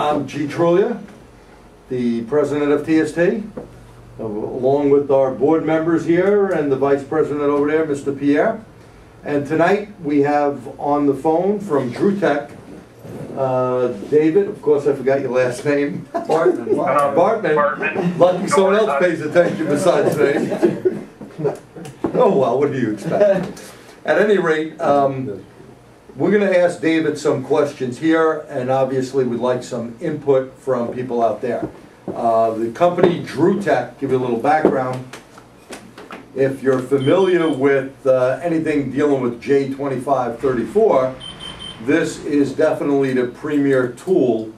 I'm G. Trulia, the president of TST, along with our board members here and the vice president over there, Mr. Pierre. And tonight we have on the phone from DrewTech, David, of course I forgot your last name. Baartman. Baartman. Lucky someone else pays attention besides me. Oh well, what do you expect? At any rate, we're going to ask David some questions here, and obviously we'd like some input from people out there. The company DrewTech, give you a little background. If you're familiar with anything dealing with J2534, this is definitely the premier tool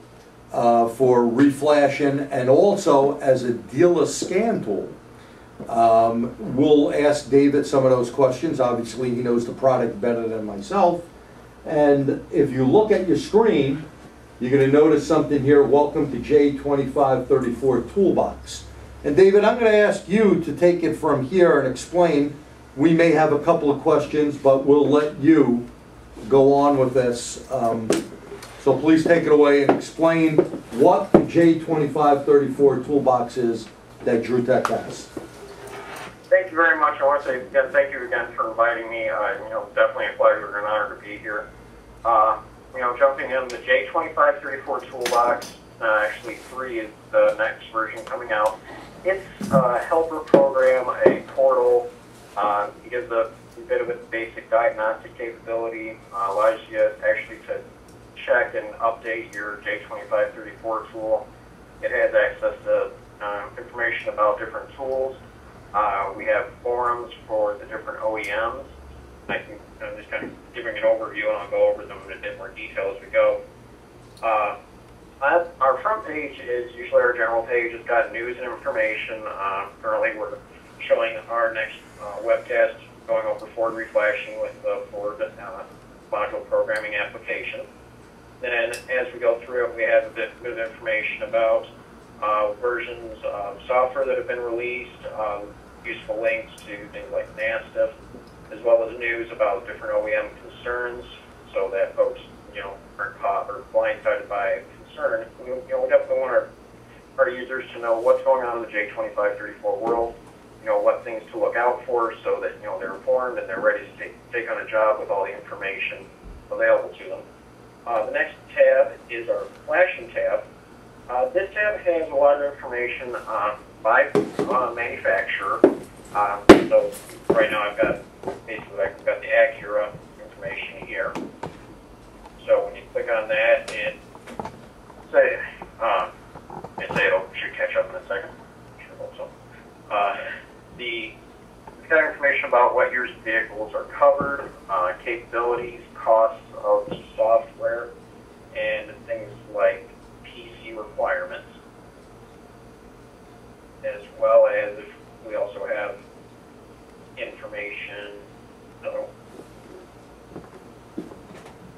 for reflashing and also as a dealer scan tool. We'll ask David some of those questions. Obviously, he knows the product better than myself. And if you look at your screen, you're going to notice something here. Welcome to J2534 Toolbox. And David, I'm going to ask you to take it from here and explain. We may have a couple of questions, but we'll let you go on with this. So please take it away and explain what the J2534 Toolbox is that DrewTech has. Thank you very much. I want to say again, thank you again for inviting me. Definitely a pleasure and an honor to be here. Jumping in, the J2534 Toolbox, actually 3 is the next version coming out. It's a helper program, a portal. It gives a bit of a basic diagnostic capability, allows you actually to check and update your J2534 tool. It has access to information about different tools. We have forums for the different OEMs. I'm just kind of giving an overview, and I'll go over them in a bit more detail as we go. Our front page is usually our general page. It's got news and information. Currently, we're showing our next webcast going over Ford reflashing with the Ford module programming application. Then, as we go through it, we have a bit of information about versions of software that have been released, useful links to things like NASTA, as well as news about different OEM concerns, so that folks, aren't caught or blindsided by concern. We definitely want our users to know what's going on in the J2534 world, what things to look out for, so that they're informed and they're ready to take on a job with all the information available to them. The next tab is our flashing tab. This tab has a lot of information by manufacturer. So right now I've got the Acura information here. So when you click on that, it should catch up in a second. Sure hope so. It's got information about what your vehicles are covered, capabilities, costs of the software, and things like PC requirements, as well as we also have information.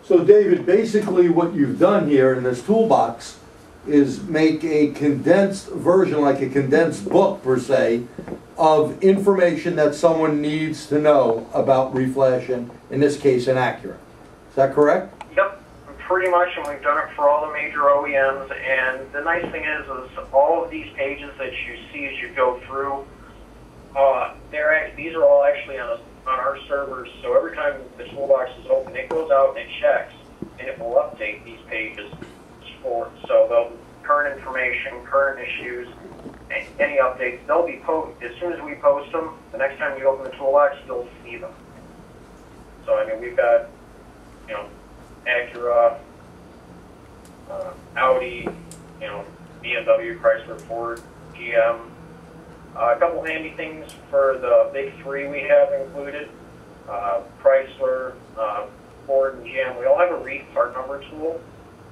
So David, basically what you've done here in this toolbox is make a condensed version, like a condensed book per se, of information that someone needs to know about reflashing, in this case an Acura. Is that correct? Yep, pretty much, and we've done it for all the major OEMs. And the nice thing is all of these pages that you see as you go through, these are all actually on our servers. So every time the toolbox is open, it goes out and it checks, and it will update these pages so the current information, current issues, any updates, they'll be posted. As soon as we post them, the next time you open the toolbox, you'll see them. So we've got Acura, Audi, BMW, Chrysler, Ford, GM. A couple handy things for the big 3 we have included. Chrysler, Ford, and GM. We all have a read part number tool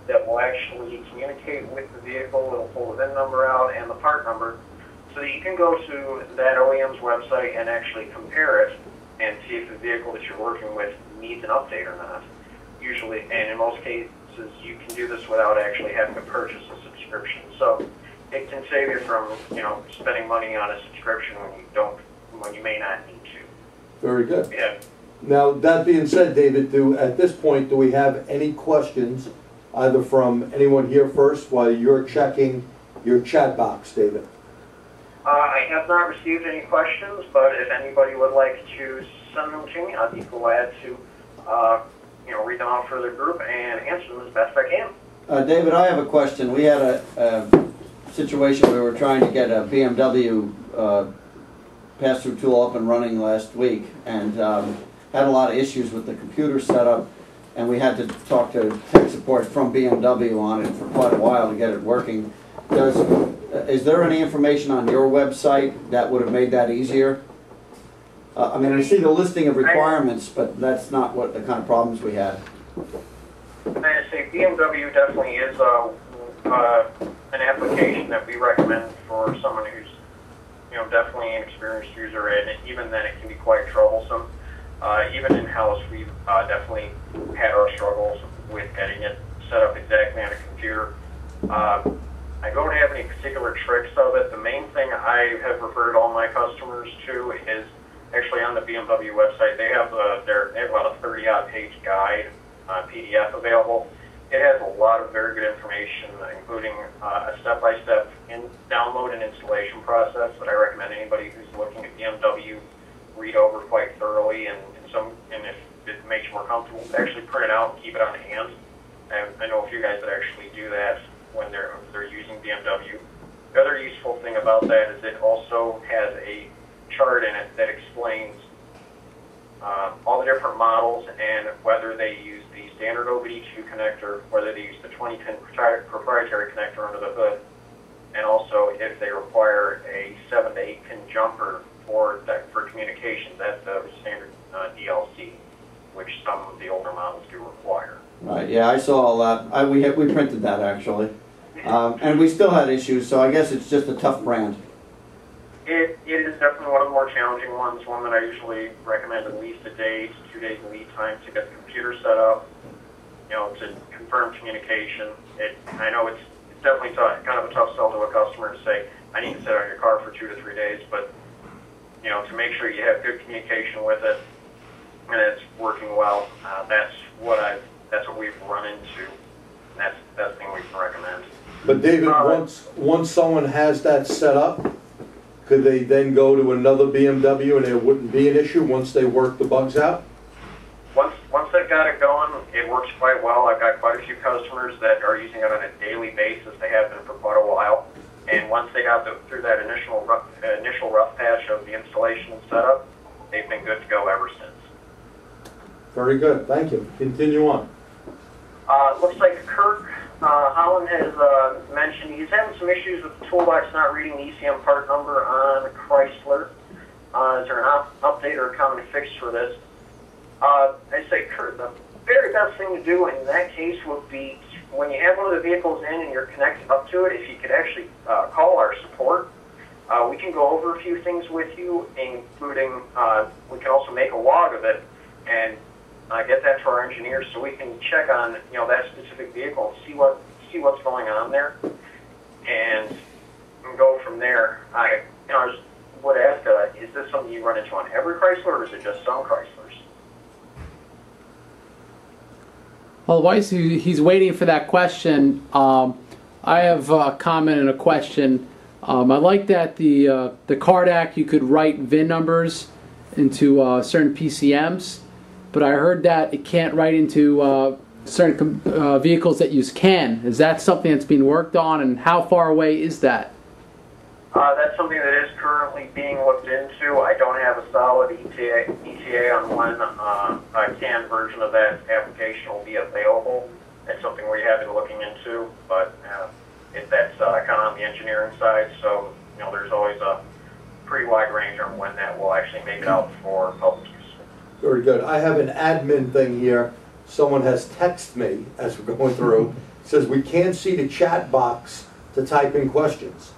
that will actually communicate with the vehicle. It'll pull the VIN number out and the part number, so that you can go to that OEM's website and actually compare it and see if the vehicle that you're working with needs an update or not. Usually, and in most cases, you can do this without actually having to purchase a subscription. So it can save you from, spending money on a subscription when you may not need to. Very good. Yeah. Now, that being said, David, at this point, do we have any questions either from anyone here first while you're checking your chat box, David. I have not received any questions, but if anybody would like to send them to me, I'd be glad to read them out for the group and answer them as best I can. David, I have a question. We had a situation where we were trying to get a BMW pass-through tool up and running last week, and had a lot of issues with the computer setup, and we had to talk to tech support from BMW on it for quite a while to get it working. Is there any information on your website that would have made that easier? I mean, I see the listing of requirements, but that's not what the kind of problems we had. I say BMW definitely is an application that we recommend for someone who's definitely an experienced user, and even then it can be quite troublesome. Even in-house, we've definitely had our struggles with getting it set up exactly on a computer. I don't have any particular tricks of it. The main thing I have referred all my customers to is actually on the BMW website. They have about a 30-odd page guide PDF available. It has a lot of very good information, including a step-by-step download and installation process that I recommend anybody who's looking at BMW read over quite thoroughly, and if it makes you more comfortable, actually print it out and keep it on hand. And I know a few guys that actually do that when they're using BMW. The other useful thing about that is it also has a chart in it that explains all the different models and whether they use the standard OBD2 connector, whether they use the 2010 proprietary connector under the hood, and also if they require a 7 to 8 pin jumper for communication. That's the standard DLC, which some of the older models do require. Right, yeah, I saw all that. We printed that actually. And we still had issues, so I guess it's just a tough brand. It is definitely one of the more challenging ones, one that I usually recommend at least a day to 2 days lead time to get the computer set up, to confirm communication. I know it's definitely kind of a tough sell to a customer to say, I need to set on your car for 2 to 3 days, but to make sure you have good communication with it and it's working well, that's what we've run into. And that's the best thing we can recommend. But David, once someone has that set up, could they then go to another BMW and there wouldn't be an issue once they work the bugs out? Once they've got it going, it works quite well. I've got quite a few customers that are using it on a daily basis. They have been for quite a while. And once they got through that initial rough patch of the installation and setup, they've been good to go ever since. Very good. Thank you. Continue on. Looks like Kirk Holland has mentioned he's having some issues with the Toolbox not reading the ECM part number on Chrysler. Is there an update or a common fix for this? I say, Kurt, the very best thing to do in that case would be when you have one of the vehicles in and you're connected up to it, if you could actually call our support. We can go over a few things with you, including we can also make a log of it and get that to our engineers so we can check on that specific vehicle and see what's going on there, and go from there. I would ask, is this something you run into on every Chrysler, or is it just some Chryslers? Well, Weiss, he's waiting for that question. I have a comment and a question. I like that the card act, you could write VIN numbers into certain PCMs, but I heard that it can't write into certain vehicles that use CAN. Is that something that's being worked on, and how far away is that? That's something that is currently being looked into. I don't have a solid ETA on when a CAN version of that application will be available. It's something we have been looking into, but that's kind of on the engineering side, so there's always a pretty wide range on when that will actually make it out for public use. Very good. I have an admin thing here. Someone has texted me as we're going through. It says we can't see the chat box to type in questions.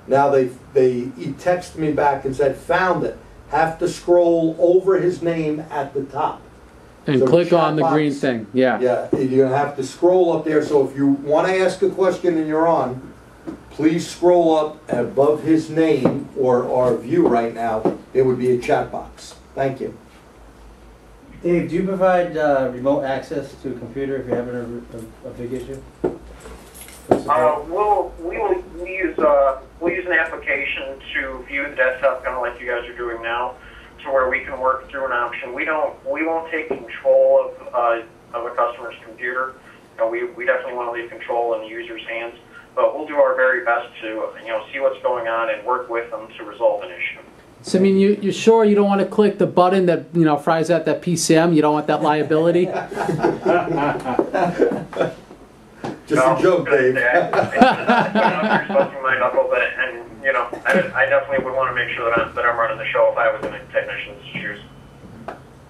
Now he texted me back and said, found it. Have to scroll over his name at the top. And so click on the green thing, yeah. Yeah, you're going to have to scroll up there. So if you want to ask a question and you're on, please scroll up above his name or our view right now. It would be a chat box. Thank you. Dave, do you provide remote access to a computer if you're having a big issue? We'll use an application to view the desktop, kind of like you guys are doing now, to where we can work through an option. We won't take control of a customer's computer. We definitely want to leave control in the user's hands, but we'll do our very best to see what's going on and work with them to resolve an issue. So I mean, you're sure you don't want to click the button that fries out that PCM? You don't want that liability? Just a joke, Dave. I definitely would want to make sure that I'm running the show if I was in a technician's shoes.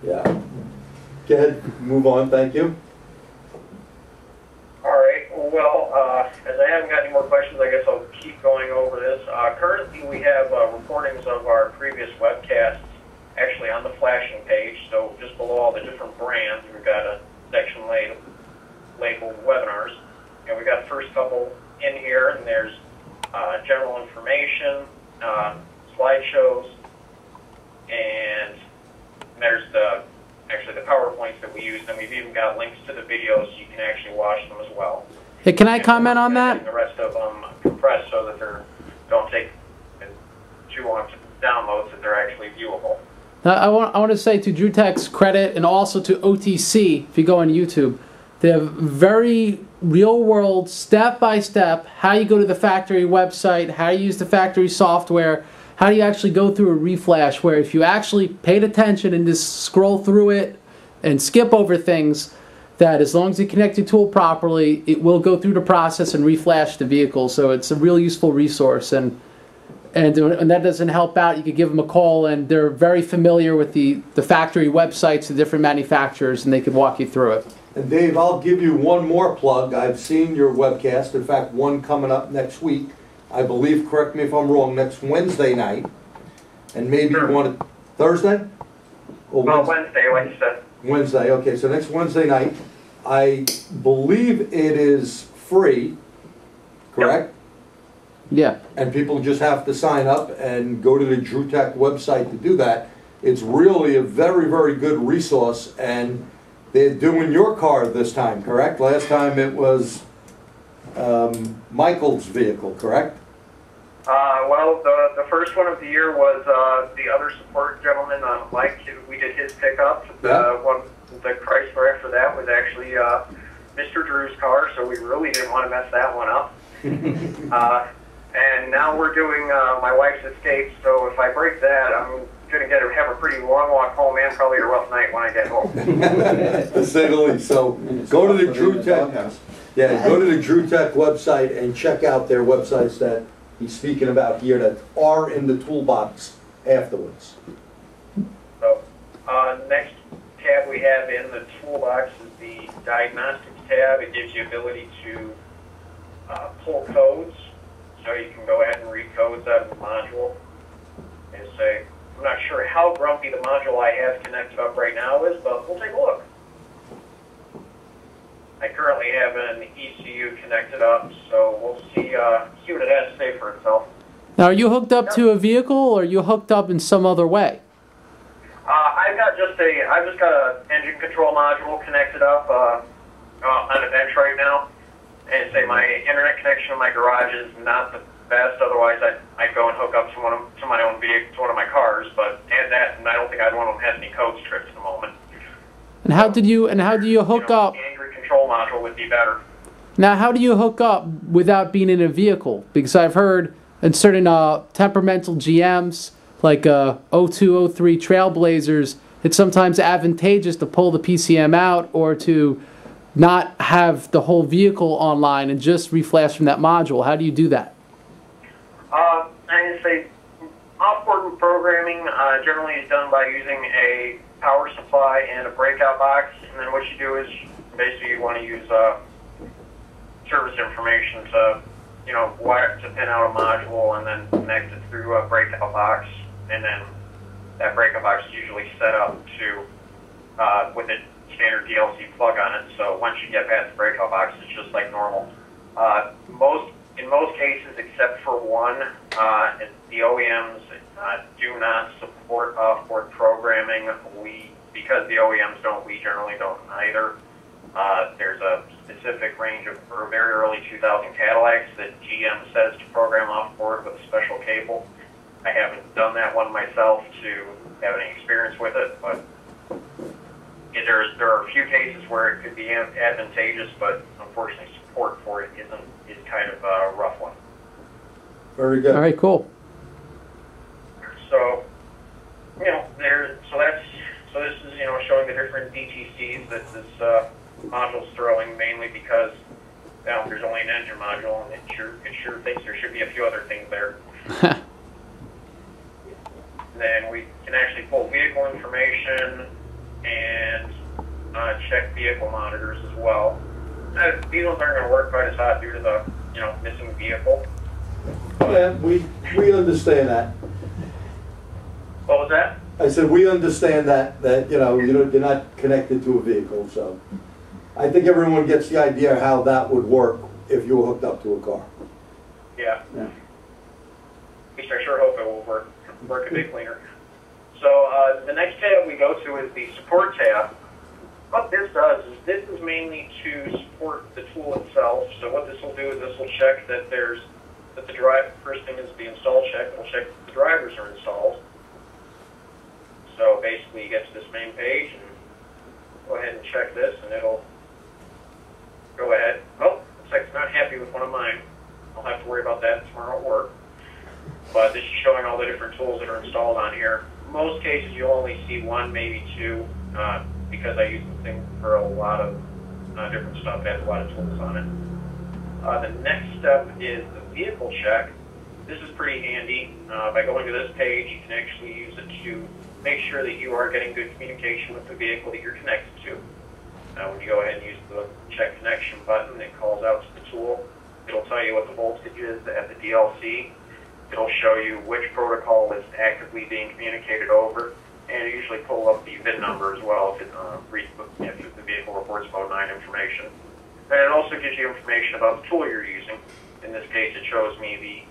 Yeah. Go ahead, move on, thank you. All right, well, as I haven't got any more questions, I guess I'll keep going over this. Currently, we have recordings of our previous webcasts actually on the flashing page, so just below all the different brands, we've got a section labeled webinars. And we've got the first couple in here, and there's general information, slideshows, and there's actually the PowerPoints that we use, and we've even got links to the videos so you can actually watch them as well. Hey, can I comment on that? The rest of them compressed so that they don't take too long to download, so they're actually viewable. I want to say to DrewTech's credit, and also to OTC, if you go on YouTube, they have very real-world, step-by-step, how you go to the factory website, how you use the factory software, how do you actually go through a reflash, where if you actually paid attention and just scroll through it and skip over things, that as long as you connect your tool properly, it will go through the process and reflash the vehicle. So it's a real useful resource. And that doesn't help out, you could give them a call, and they're very familiar with the factory websites, the different manufacturers, and they could walk you through it. And Dave, I'll give you one more plug. I've seen your webcast, in fact, one coming up next week. I believe, correct me if I'm wrong, next Wednesday night. And maybe one Thursday? Or Wednesday, like you said. Wednesday, okay, so next Wednesday night. I believe it is free, correct? Yeah. And people just have to sign up and go to the DrewTech website to do that. It's really a very, very good resource, and they're doing your car this time, correct? Last time it was Michael's vehicle, correct? Well, the first one of the year was the other support gentleman, Mike. We did his pickup. The Chrysler after that was actually Mr. Drew's car, so we really didn't want to mess that one up. And now we're doing my wife's Escape, so if I break that, I'm going to have a pretty long walk home and probably a rough night when I get home. To say the least. So go to the DrewTech. Yeah, go to the DrewTech website and check out their websites that he's speaking about here that are in the toolbox afterwards. So next tab we have in the toolbox is the Diagnostics tab. It gives you ability to pull codes, so you can go ahead and read codes out of the module and say, I'm not sure how grumpy the module I have connected up right now is, but we'll take a look. I currently have an ECU connected up, so we'll see what it has to say for itself. Now, are you hooked up to a vehicle, or are you hooked up in some other way? I've just got an engine control module connected up on a bench right now, and say my internet connection in my garage is not the best. Otherwise, I'd go and hook up to my own vehicle, to one of my cars. But and I don't think either one of them has any code strips at the moment. And how did you hook up? The Android control module would be better. Now, how do you hook up without being in a vehicle? Because I've heard in certain temperamental GMs, like 02, 03 Trailblazers, it's sometimes advantageous to pull the PCM out or to not have the whole vehicle online and just reflash from that module. How do you do that? I say off-board programming generally is done by using a power supply and a breakout box, and then what you do is basically you want to use service information to wire to pin out a module and then connect it through a breakout box, and then that breakout box is usually set up to with a standard DLC plug on it. So once you get past the breakout box, it's just like normal. In most cases, except for one, the OEMs do not support off-board programming. We because the OEMs don't, we generally don't either. There's a specific range of, for very early 2000 Cadillacs that GM says to program off board with a special cable. I haven't done that one myself to have any experience with it, but there are a few cases where it could be advantageous, but unfortunately support for it is kind of a rough one. Very good. All right, cool. So, you know, so this is, you know, showing the different DTCs that this module's throwing, mainly because, well, there's only an engine module, and it sure thinks there should be a few other things there. Then we can actually pull vehicle information and check vehicle monitors as well. These ones aren't going to work quite as hot due to the, you know, missing vehicle. Yeah, we understand that. What was that? I said, we understand that you know, you're not connected to a vehicle, so I think everyone gets the idea how that would work if you were hooked up to a car. Yeah. Yeah. At least I sure hope it will work a bit cleaner. So the next tab we go to is the support tab. What this does is this is mainly to support the tool itself. So what this will do is this will check that first thing is the install check. It'll check that the drivers are installed. So basically you get to this main page and go ahead and check this, and it'll go ahead. Oh, looks like it's not happy with one of mine. I'll have to worry about that tomorrow at work. But this is showing all the different tools that are installed on here. Most cases you'll only see one, maybe two, because I use the thing for a lot of different stuff. It has a lot of tools on it. The next step is the vehicle check. This is pretty handy. By going to this page, you can actually use it to make sure that you are getting good communication with the vehicle that you're connected to. When you go ahead and use the check connection button, it calls out to the tool. It'll tell you what the voltage is at the DLC. It'll show you which protocol is actively being communicated over, and it usually pull up the VIN number as well if the vehicle reports mode 9 information. And it also gives you information about the tool you're using. In this case, it shows me the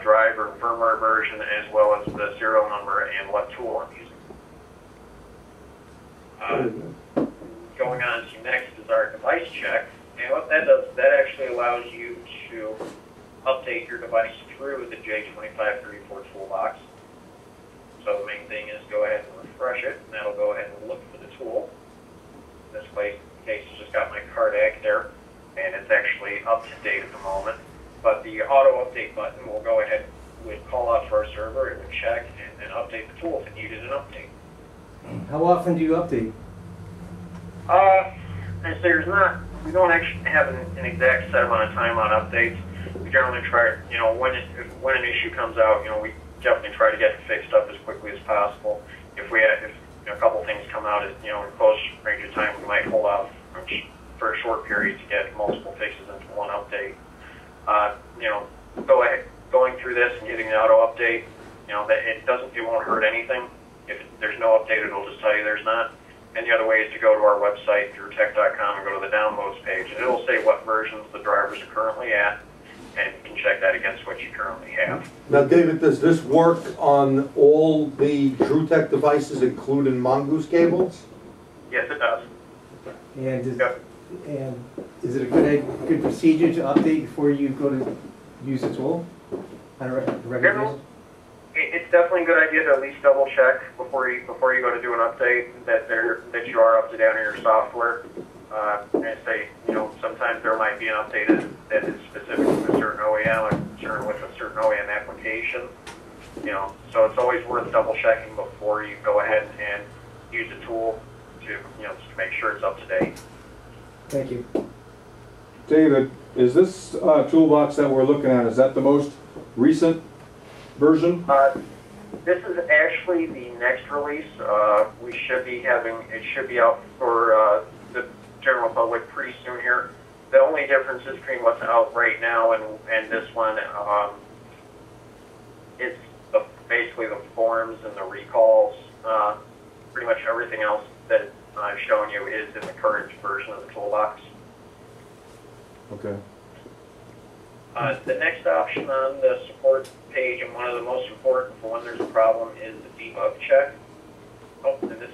driver and firmware version as well as the serial number and what tool I'm using. Going on to next is our device check. And what that does, that actually allows you to update your device through the J2534 Toolbox. So the main thing is go ahead and refresh it, and that'll go ahead and look for the tool. In this case, it's just got my cardac there, and it's actually up to date at the moment. But the auto update button will go ahead and call out to our server, it will check and update the tool if it needed an update. How often do you update? And so we don't actually have an exact set amount of time on updates. We generally try, you know, when an issue comes out, you know, we definitely try to get it fixed up as quickly as possible. If a couple things come out, you know, in close range of time, we might hold off for a short period to get multiple fixes into one update. You know, going through this and getting the auto update, you know, that it won't hurt anything. If there's no update, it'll just tell you there's not. And the other way is to go to our website, drewtech.com, and go to the downloads page, and it'll say what versions the drivers are currently at, and you can check that against what you currently have. Now, David, does this work on all the TrueTech devices, including Mongoose cables? Yes, it does. And is it a good procedure to update before you go to use the tool on a regular basis? It's definitely a good idea to at least double check before you go to do an update that you are up to date on your software. And say, you know, sometimes there might be an update that is specific to a certain OEM or with a certain OEM application. You know, so it's always worth double checking before you go ahead and use the tool to, you know, just to make sure it's up to date. Thank you. David, is this toolbox that we're looking at, is that the most recent version? This is actually the next release. We should be it should be out for the general public pretty soon here. The only difference is between what's out right now and this one, it's basically the forms and the recalls. Pretty much everything else that I've shown you is in the current version of the toolbox. Okay. The next option on the support page, and one of the most important for when there's a problem, is the debug check. Oh, and this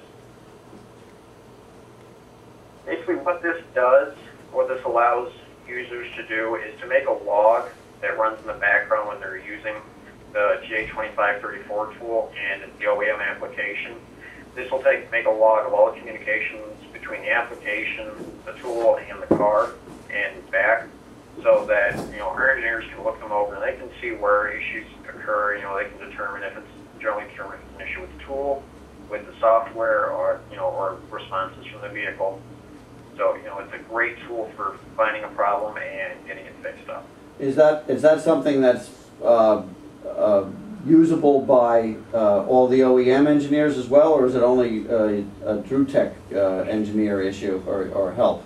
basically what this does, what this allows users to do is to make a log that runs in the background when they're using the J2534 tool and the OEM application. This will make a log of all the communications between the application, the tool, and the car and back, so that our engineers can look them over and they can see where issues occur. They can determine if it's generally determined if it's an issue with the tool, with the software, or or responses from the vehicle. So it's a great tool for finding a problem and getting it fixed up. Is that something that's usable by all the OEM engineers as well, or is it only a DrewTech engineer issue or help?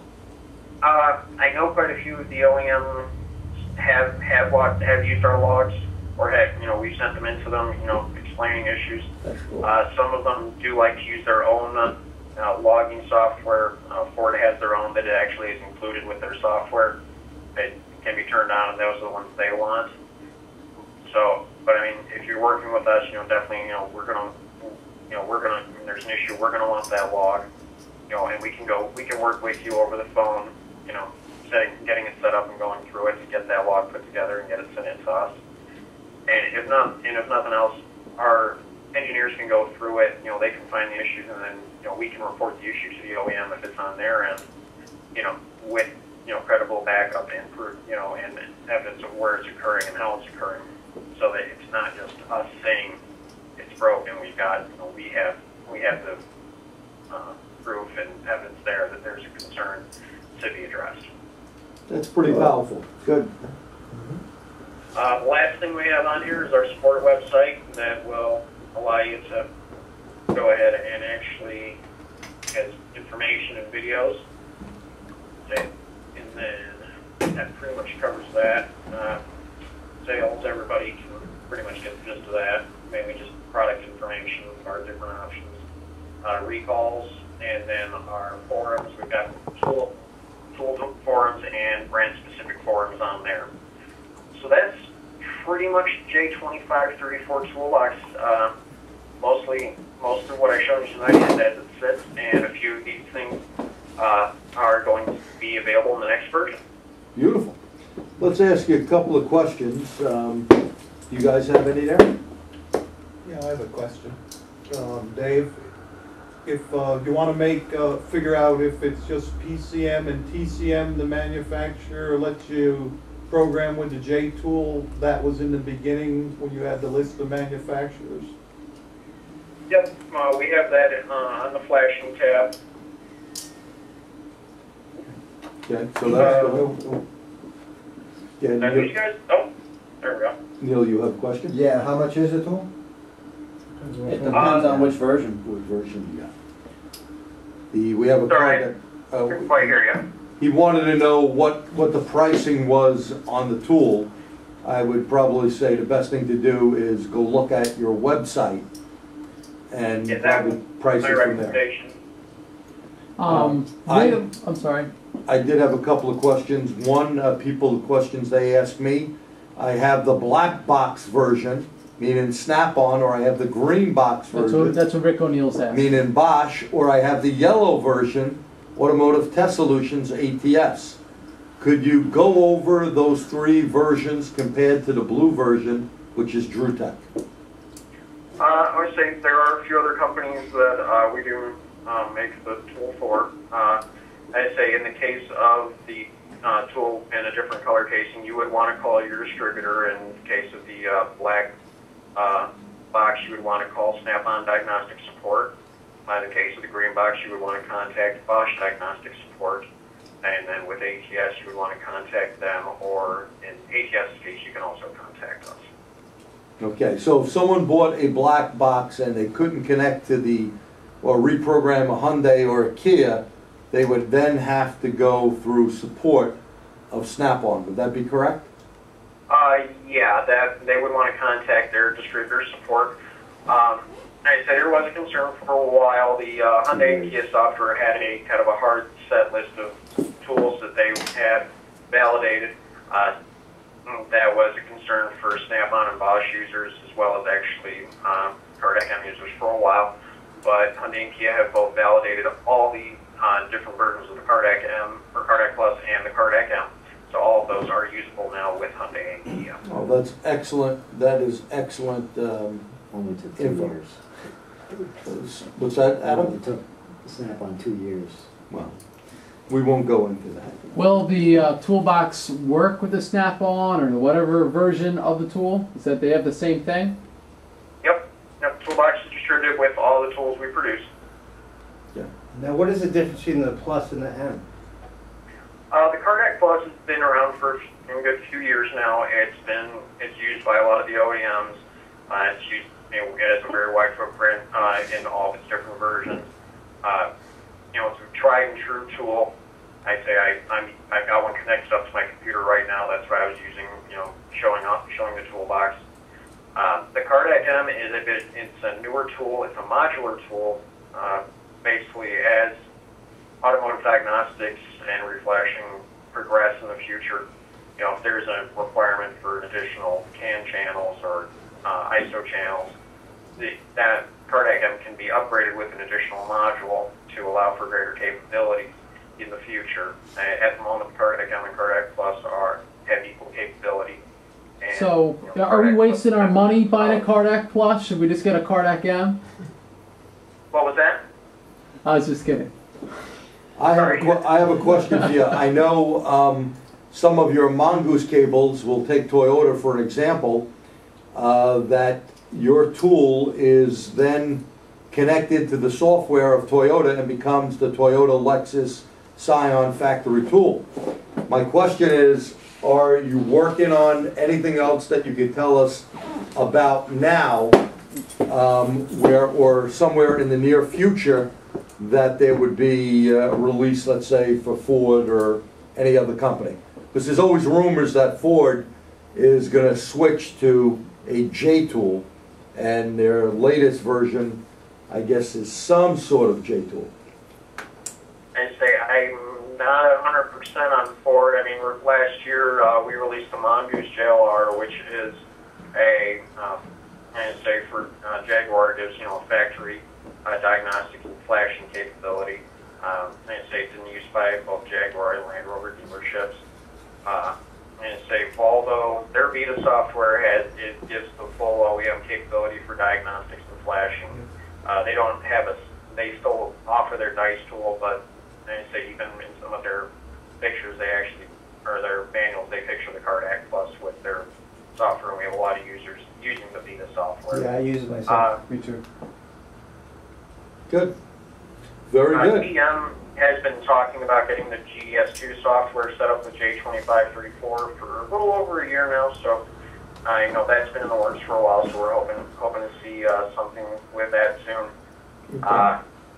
I know quite a few of the OEMs have used our logs, or we've sent them into them, explaining issues. That's cool. Some of them do like to use their own logging software. Ford has their own that it actually is included with their software. It can be turned on, and those are the ones they want. So, but I mean, if you're working with us, definitely, we're gonna, when there's an issue, we're gonna want that log, and we can work with you over the phone, getting it set up and going through it to get that log put together and get it sent in to us. And if nothing else, our engineers can go through it. They can find the issues, and then we can report the issue to the OEM if it's on their end. With credible backup and proof, and evidence of where it's occurring and how it's occurring, so that it's not just us saying it's broken. We have the proof and evidence there that there's a concern to be addressed. That's pretty powerful. Good. The last thing we have on here is our support website that will allow you to go ahead and actually get information and videos. And then that pretty much covers that. Sales, everybody can pretty much get the gist of that. Mainly just product information, our different options, recalls, and then our forums. We've got tool forums and brand-specific forums on there. So that's pretty much J2534 Toolbox. Most of what I showed you tonight is as it sits, and a few of these things are going to be available in the next version. Beautiful. Let's ask you a couple of questions. Do you guys have any there? Yeah, I have a question. Dave, if you want to figure out if it's just PCM and TCM, the manufacturer lets you program with the J tool that was in the beginning when you had the list of manufacturers? Yep, we have that on the flashing tab. Okay, so that's yeah, Now, these guys, oh, there we go. Neil, you have a question? Yeah, how much is it, Tool? It depends on which version. What version you got? We have a Sorry, card I couldn't quite hear you. he wanted to know what the pricing was on the tool. I would probably say the best thing to do is go look at your website and probably price it from there. I'm sorry. I did have a couple of questions. One, the questions they asked me. I have the black box version, meaning Snap-on, or I have the green box version, That's what Rick O'Neill's asked. meaning Bosch, or I have the yellow version, Automotive Test Solutions, ATS. Could you go over those three versions compared to the blue version, which is DrewTech? I would say there are a few other companies that we do make the tool for. I'd say in the case of the tool in a different color casing, you would want to call your distributor. In the case of the black box, you would want to call Snap-on Diagnostics support. In the case of the green box, you would want to contact Bosch Diagnostics support. And then with ATS, you would want to contact them, or in ATS's case, you can also contact us. Okay, so if someone bought a black box and they couldn't connect to or reprogram a Hyundai or a Kia, they would then have to go through support of Snap-on. Would that be correct? Yeah, that they would want to contact their distributor support. I'd say there was a concern for a while. The Hyundai and Kia software had a kind of a hard set list of tools that they had validated. That was a concern for Snap-on and Bosch users, as well as actually Cardec users for a while. But Hyundai and Kia have both validated all the on different versions of the Cardac M or Cardac Plus and the Cardac M. So all of those are usable now with Hyundai and Kia. Oh, that's excellent. That is excellent. Only took 2 info. years. What's that, It Adam? took Snap-on 2 years. Well, we won't go into that. Will the Toolbox work with the Snap-on or whatever version of the tool? Is that they have the same thing? Yep. Toolbox is distributed with all the tools we produce. Now, what is the difference between the Plus and the M? The Cardac Plus has been around for a good few years now. It's used by a lot of the OEMs. It's used, it has a very wide footprint in all of its different versions. It's a tried and true tool. I'd say I've got one connected up to my computer right now. That's what I was using, showing the Toolbox. The Cardac M it's a newer tool. It's a modular tool. Basically, as automotive diagnostics and reflashing progress in the future, if there's a requirement for additional CAN channels or ISO channels, that Cardac M can be upgraded with an additional module to allow for greater capability in the future. At the moment, Cardac M and Cardac Plus have equal capability. And, So, are we wasting our money buying a Cardac Plus? Should we just get a Cardac M? What was that? I was just kidding. I have a question for you. I know some of your Mongoose cables, will take Toyota for an example, that your tool is then connected to the software of Toyota and becomes the Toyota Lexus Scion factory tool. My question is, are you working on anything else that you could tell us about now, or somewhere in the near future, that there would be a release, let's say, for Ford or any other company? Because there's always rumors that Ford is going to switch to a J tool, and their latest version, I guess, is some sort of J tool. I'd say I'm not 100% on Ford. I mean, last year we released the Mongoose JLR, which is I'd say for Jaguar, it gives a factory diagnostic and flashing capability. I'd say it's in use by both Jaguar and Land Rover dealerships. And say Volvo, their Vita software gives the full OEM capability for diagnostics and flashing. They don't have they still offer their DICE tool, but I'd say even in some of their pictures, or their manuals, they picture the Cardac Plus with their software, and we have a lot of users using the Vita software. Yeah, I use it myself. Me too. Good. Very good. GM has been talking about getting the GS2 software set up with J2534 for a little over a year now, so I know that's been in the works for a while, so we're hoping to see something with that soon.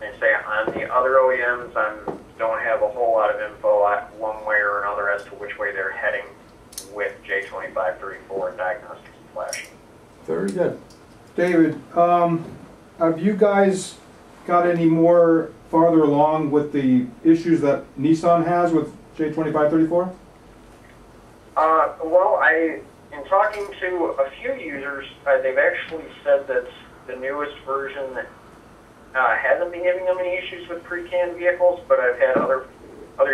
And say on the other OEMs, I don't have a whole lot of info one way or another as to which way they're heading with J2534 and diagnostics and flashing. Very good. David, have you guys got any more farther along with the issues that Nissan has with J2534? Well, in talking to a few users, they've actually said that the newest version hasn't been giving them any issues with pre-canned vehicles, but I've had other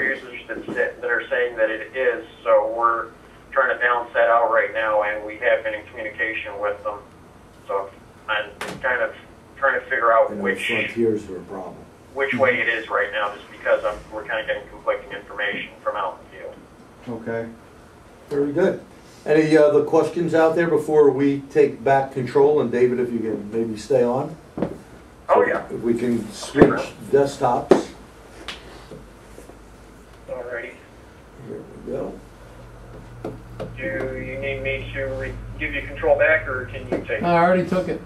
users that are saying that it is, so we're trying to balance that out right now, and we have been in communication with them. So I'm kind of trying to figure out which frontiers are a problem. Which way it is right now, just because we're kind of getting conflicting information from out in the field. Okay. Very good. Any other questions out there before we take back control? And David, if you can maybe stay on. Oh, yeah. If we can switch desktops. Alrighty. Here we go. Do you need me to give you control back, or can you take it? I already took it.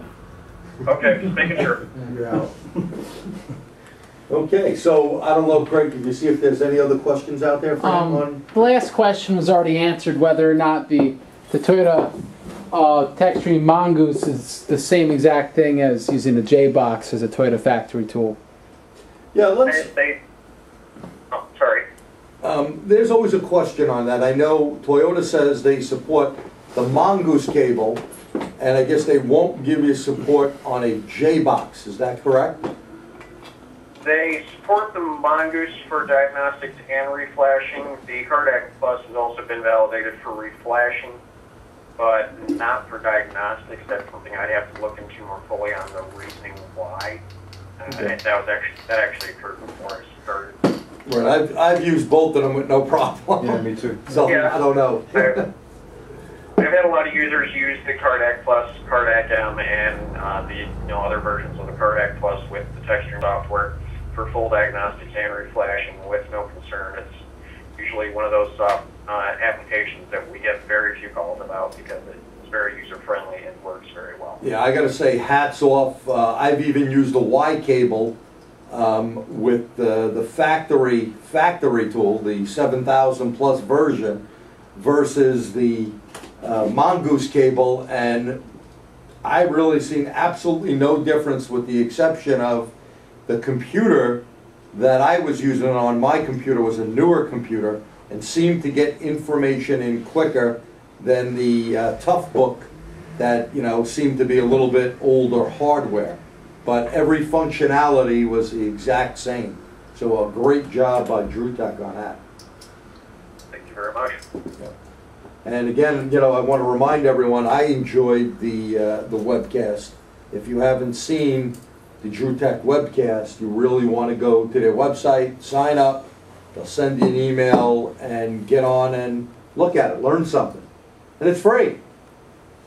Okay, just making sure. You're out. Okay, so I don't know, Craig, did you see if there's any other questions out there for anyone? The last question was already answered, whether or not the Toyota TechStream Mongoose is the same exact thing as using the J-Box as a Toyota factory tool. Yeah, let's... Oh, sorry. There's always a question on that. I know Toyota says they support the Mongoose cable, and I guess they won't give you support on a J-Box. Is that correct? They support the Mongoose for diagnostics and reflashing. The Cardiac Plus has also been validated for reflashing, but not for diagnostics. That's something I'd have to look into more fully on the reasoning why. Okay. That actually occurred before I started. Right, I've used both of them with no problem. Yeah, me too. So, Yeah. I don't know. I've had a lot of users use the Cardiac Plus, Cardiac M, and the other versions of the Cardiac Plus with the texturing software for full diagnostics and reflashing with no concern. It's usually one of those applications that we get very few calls about because it's very user-friendly and works very well. Yeah, I gotta say, hats off. I've even used a Y cable with the factory tool, the 7,000 plus version, versus the Mongoose cable, and I really seen absolutely no difference with the exception of the computer that I was using on my computer was a newer computer and seemed to get information in quicker than the Toughbook that, you know, seemed to be a little bit older hardware. But every functionality was the exact same. So a great job by DrewTech on that. Thank you very much. And again, you know, I want to remind everyone, I enjoyed the webcast. If you haven't seen the DrewTech webcast, you really want to go to their website, sign up, they'll send you an email, and get on and look at it, learn something. And it's free.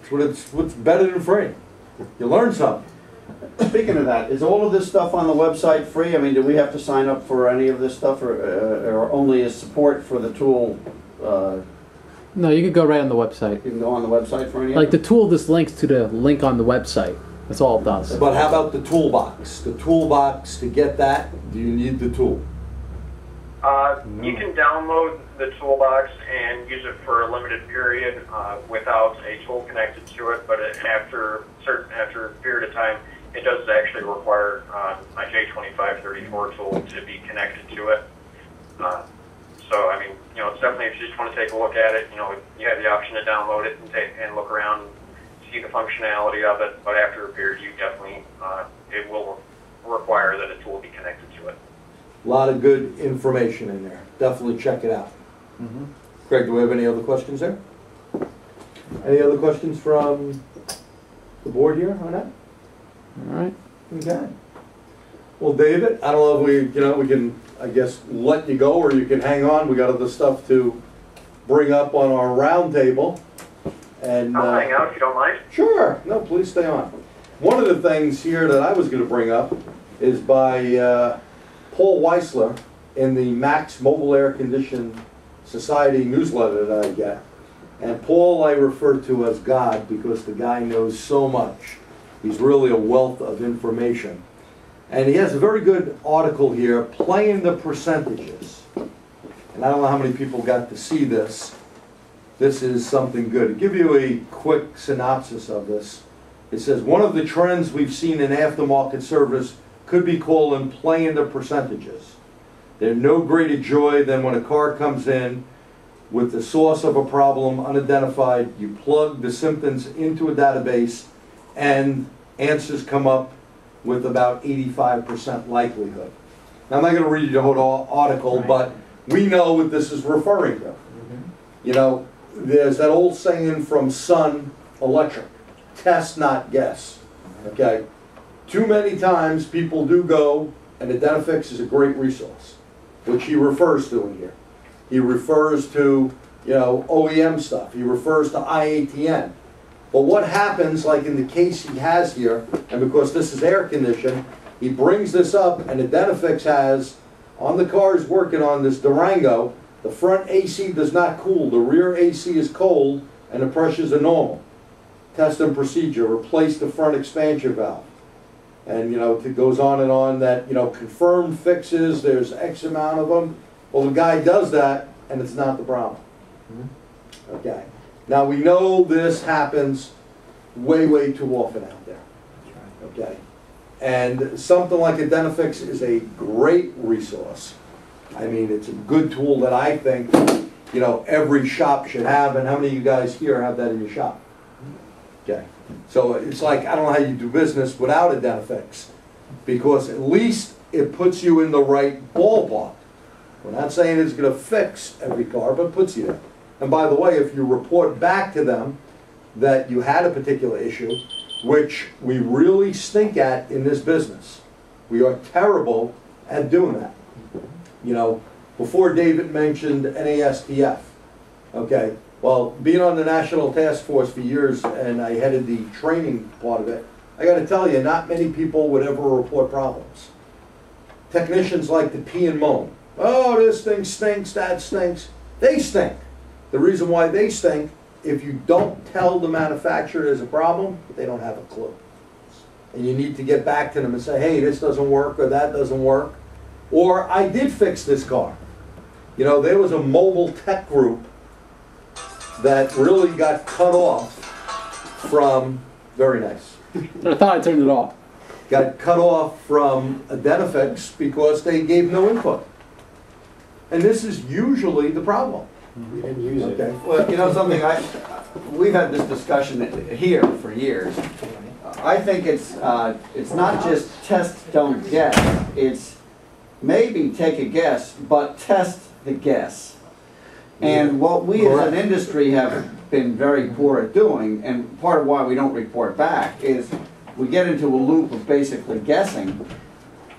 It's what's better than free. You learn something. Speaking of that, is all of this stuff on the website free? I mean, do we have to sign up for any of this stuff, or only is support for the tool? No, you could go right on the website. You can go on the website for any Like of the it? tool just links to the link on the website. That's all it does. But how about the toolbox? The toolbox, to get that, do you need the tool? You can download the Toolbox and use it for a limited period without a tool connected to it, but after a period of time, it does actually require my J2534 tool to be connected to it. So, I mean, you know, it's definitely, if you just want to take a look at it, you know, you have the option to download it and look around and see the functionality of it, but after a period, you definitely, it will require that a tool be connected to it. A lot of good information in there. Definitely check it out. Craig, do we have any other questions there? Any other questions from the board here on that? All right. Okay. Well, David, I don't know if we can, I guess, let you go, or you can hang on. We got other stuff to bring up on our round table. And I'll hang out if you don't mind. Sure. No, please stay on. One of the things here that I was going to bring up is by Paul Weisler in the Max Mobile Air Conditioning Society newsletter that I get. And Paul I refer to as God because the guy knows so much. He's really a wealth of information. And he has a very good article here, playing the percentages. And I don't know how many people got to see this. This is something good. To give you a quick synopsis of this, it says, one of the trends we've seen in aftermarket service could be called in playing the percentages. There's no greater joy than when a car comes in with the source of a problem unidentified, you plug the symptoms into a database, and answers come up with about 85% likelihood. Now, I'm not going to read you the whole article, but we know what this is referring to. You know, there's that old saying from Sun Electric, test not guess. Okay? Too many times people do go, and Identifix is a great resource, which he refers to in here. He refers to, you know, OEM stuff. He refers to IATN. But what happens, like in the case he has here, and because this is air conditioned, he brings this up, and Identifix has, on the cars working on this Durango, the front AC does not cool, the rear AC is cold, and the pressures are normal. Test and procedure, replace the front expansion valve. And, you know, it goes on that, you know, confirmed fixes, there's X amount of them. Well, the guy does that, and it's not the problem. Okay. Now, we know this happens way, way too often out there. Okay. And something like Identifix is a great resource. I mean, it's a good tool that I think, you know, every shop should have. And how many of you guys here have that in your shop? Okay. So it's like, I don't know how you do business without Identifix. Because at least it puts you in the right ballpark. We're not saying it's going to fix every car, but puts you there. And by the way, if you report back to them that you had a particular issue, which we really stink at in this business, we are terrible at doing that. You know, before David mentioned NASTF, okay, well, being on the National Task Force for years, and I headed the training part of it, I got to tell you, not many people would ever report problems. Technicians like to pee and moan. Oh, this thing stinks, that stinks. They stink. The reason why they stink, if you don't tell the manufacturer there's a problem, they don't have a clue. And you need to get back to them and say, hey, this doesn't work or that doesn't work. Or I did fix this car. You know, there was a mobile tech group that really got cut off from, very nice. I thought I turned it off. Got cut off from Identifix because they gave no input. And this is usually the problem. We didn't use it. Okay. Well, you know something, we've had this discussion here for years. I think it's not just test, don't guess. It's maybe take a guess, but test the guess. And what we as an industry have been very poor at doing, and part of why we don't report back, is we get into a loop of basically guessing.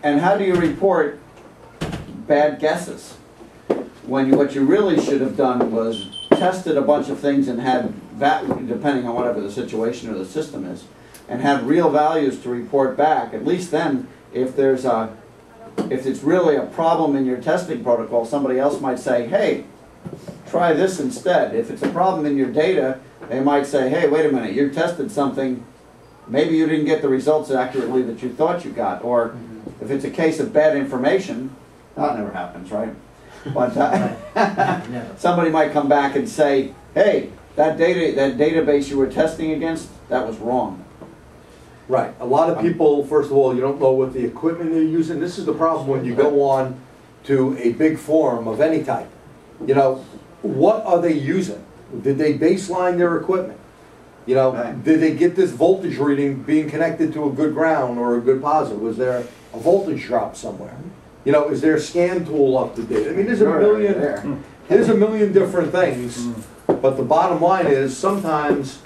And how do you report bad guesses? When what you really should have done was tested a bunch of things and had, depending on whatever the situation or the system is, and had real values to report back. At least then, if it's really a problem in your testing protocol, somebody else might say, hey, try this instead. If it's a problem in your data, they might say, hey, wait a minute, you tested something, maybe you didn't get the results accurately that you thought you got. Or if it's a case of bad information, that never happens, right? But somebody might come back and say, hey, that database you were testing against, that was wrong. Right. A lot of people, first of all, you don't know what the equipment they're using. This is the problem when you go on to a big forum of any type. You know, what are they using? Did they baseline their equipment? You know, Right. Did they get this voltage reading being connected to a good ground or a good positive? Was there a voltage drop somewhere? You know, is their scan tool up to date? I mean, there's a million different things. But the bottom line is, sometimes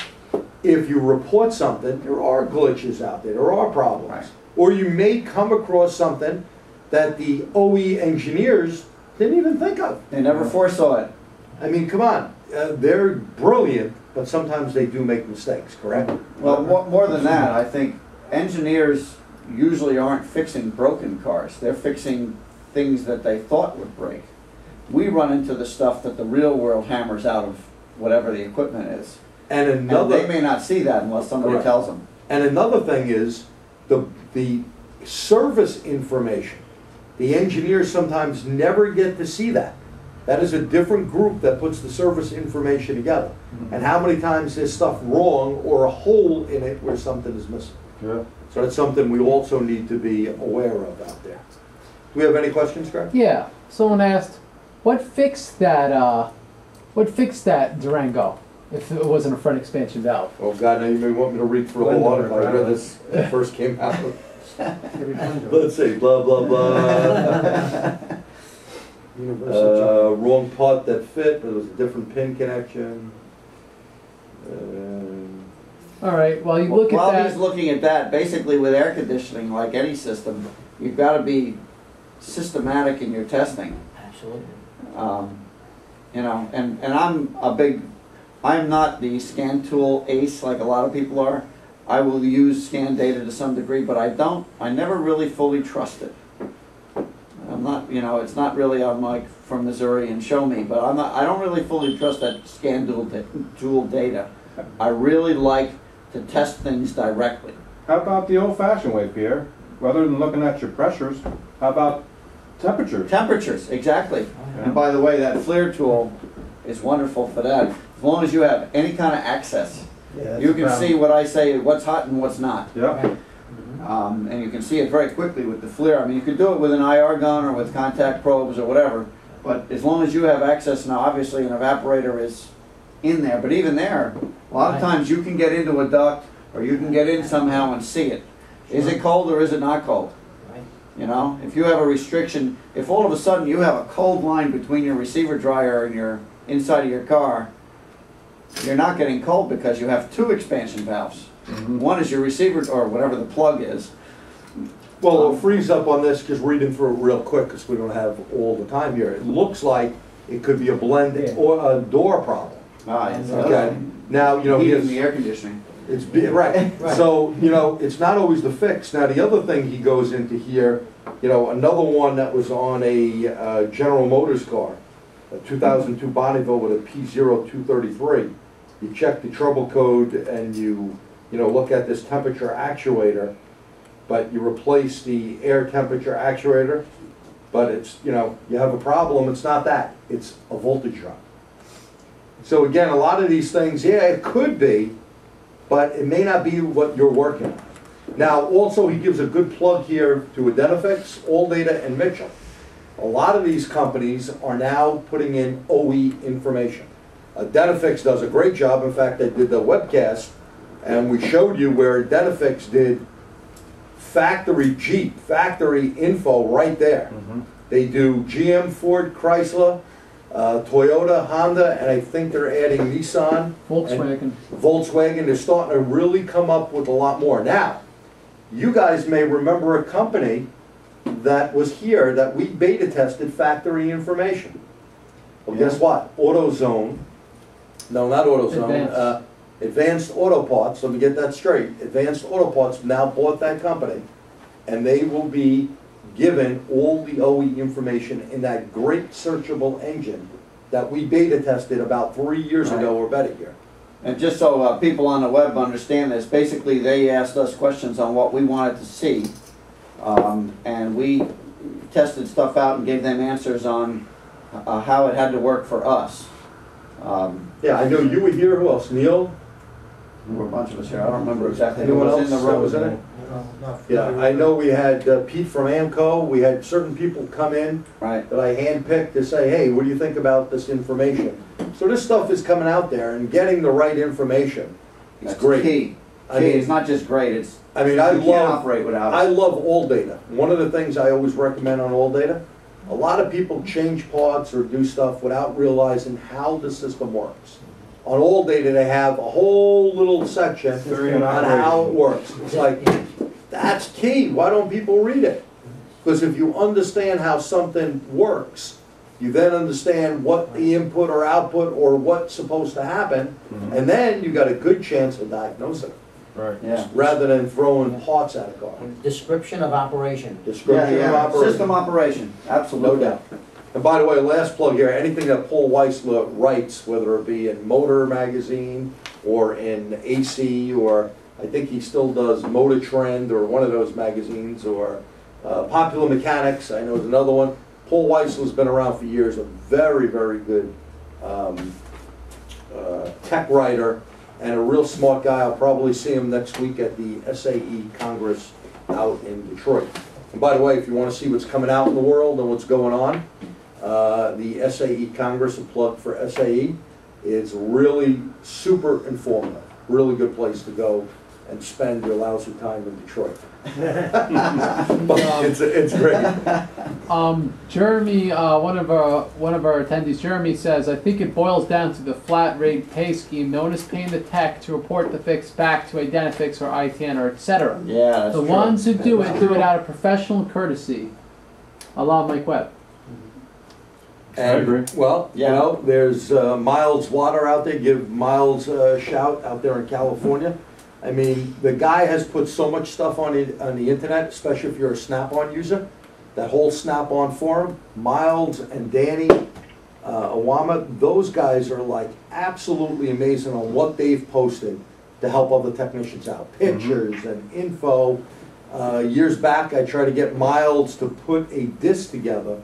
if you report something, there are glitches out there, there are problems. Right. Or you may come across something that the OE engineers didn't even think of. They never foresaw it. I mean, come on, they're brilliant, but sometimes they do make mistakes, correct? Well, more than that, I think engineers usually aren't fixing broken cars. They're fixing things that they thought would break. We run into the stuff that the real world hammers out of whatever the equipment is. And And they may not see that unless somebody Correct. tells them. And another thing is the service information. The engineers sometimes never get to see that. That is a different group that puts the service information together. And how many times there's stuff wrong or a hole in it where something is missing. Yeah. So that's something we also need to be aware of out there. Do we have any questions, Greg? Yeah. Someone asked, what fixed that Durango if it wasn't a front expansion valve? Oh God, now you may want me to read through a whole article. I read this when it first came out. Let's see, blah, blah, blah. Universal jump. Wrong part that fit, but it was a different pin connection. All right. Well, you look While at he's that. looking at that, basically with air conditioning, like any system, you've got to be systematic in your testing. Absolutely. You know, and I'm not the scan tool ace like a lot of people are. I will use scan data to some degree, but I never really fully trust it. I'm not, you know, it's not really, I'm like from Missouri and show me, but I don't really fully trust that scan tool data. I really like to test things directly. How about the old-fashioned way, Pierre? Rather than looking at your pressures, how about temperatures? Temperatures, exactly. And by the way, that FLIR tool is wonderful for that. As long as you have any kind of access, you can see what I say, what's hot and what's not. Yeah. And you can see it very quickly with the FLIR. I mean, you can do it with an IR gun or with contact probes or whatever, but as long as you have access, now obviously an evaporator is in there, but even there, a lot of times you can get into a duct or you can get in somehow and see it. Is it cold or is it not cold? You know, if you have a restriction, if all of a sudden you have a cold line between your receiver dryer and your inside of your car, you're not getting cold because you have two expansion valves. One is your receiver, or whatever the plug is. Well, we'll freeze up on this, just reading through it real quick, because we don't have all the time here. It looks like it could be a blend or a door problem. Okay. Now, you know, Heating the air conditioning. it's right. So, you know, it's not always the fix. Now, the other thing he goes into here, you know, another one that was on a General Motors car, a 2002 Bonneville with a P0233. You check the trouble code and you know, look at this temperature actuator, but you replace the air temperature actuator, but it's, you know, you have a problem. It's not that. It's a voltage drop. So again, a lot of these things, yeah, it could be, but it may not be what you're working on. Now, also, he gives a good plug here to Identifix, AllData, and Mitchell. A lot of these companies are now putting in OE information. Identifix does a great job. In fact, they did the webcast, and we showed you where Identifix did factory Jeep, factory info right there. They do GM, Ford, Chrysler, Toyota, Honda, and I think they're adding Nissan. Volkswagen. Volkswagen. They're starting to really come up with a lot more. Now, you guys may remember a company that was here that we beta tested factory information. Well, guess what? AutoZone. No, not AutoZone. Advanced Auto Parts. Let me get that straight. Advanced Auto Parts now bought that company, and they will be given all the OE information in that great searchable engine that we beta tested about 3 years ago or better here. And just so people on the web understand this, basically they asked us questions on what we wanted to see, and we tested stuff out and gave them answers on how it had to work for us. Yeah, I know you were here. Who else? Neil? There were a bunch of us here. I don't remember exactly who Anyone was else in the that room. was in it? Yeah, I know we had Pete from AMCO. We had certain people come in Right. that I handpicked to say, hey, what do you think about this information? So this stuff is coming out there, and getting the right information is That's great. key. I mean, It's not just great, it's, I mean, you can't operate without I it. love AllData. One of the things I always recommend on AllData, a lot of people change parts or do stuff without realizing how the system works. On AllData, they have a whole little section on how it works. It's like, that's key. Why don't people read it? Because if you understand how something works, you then understand what the input or output or what's supposed to happen, and then you got a good chance of diagnosing it. Right. Yeah. Rather than throwing parts at a car. Description of operation. Description of operation. System operation, No absolutely. doubt. And by the way, last plug here, anything that Paul Weissler writes, whether it be in Motor Magazine or in AC, or I think he still does Motor Trend or one of those magazines, or Popular Mechanics, I know is another one. Paul Weissler's been around for years, a very, very good tech writer and a real smart guy. I'll probably see him next week at the SAE Congress out in Detroit. And by the way, if you want to see what's coming out in the world and what's going on, the SAE Congress, a plug for SAE, is really super informative. Really good place to go and spend your lousy time in Detroit. But it's great. Jeremy, one of our attendees, Jeremy says, I think it boils down to the flat rate pay scheme. No one is paying the tech to report the fix back to Identifix or ITN or etc. Yeah, that's The true. ones who do it out of professional courtesy. A la Mike Webb. And, I agree. Well, you Yeah. know, there's Miles Water out there. Give Miles a shout out there in California. I mean, the guy has put so much stuff on the internet, especially if you're a Snap-on user. That whole Snap-on forum, Miles and Danny Awama, those guys are like absolutely amazing on what they've posted to help other technicians out. Pictures and info. Years back, I tried to get Miles to put a disc together,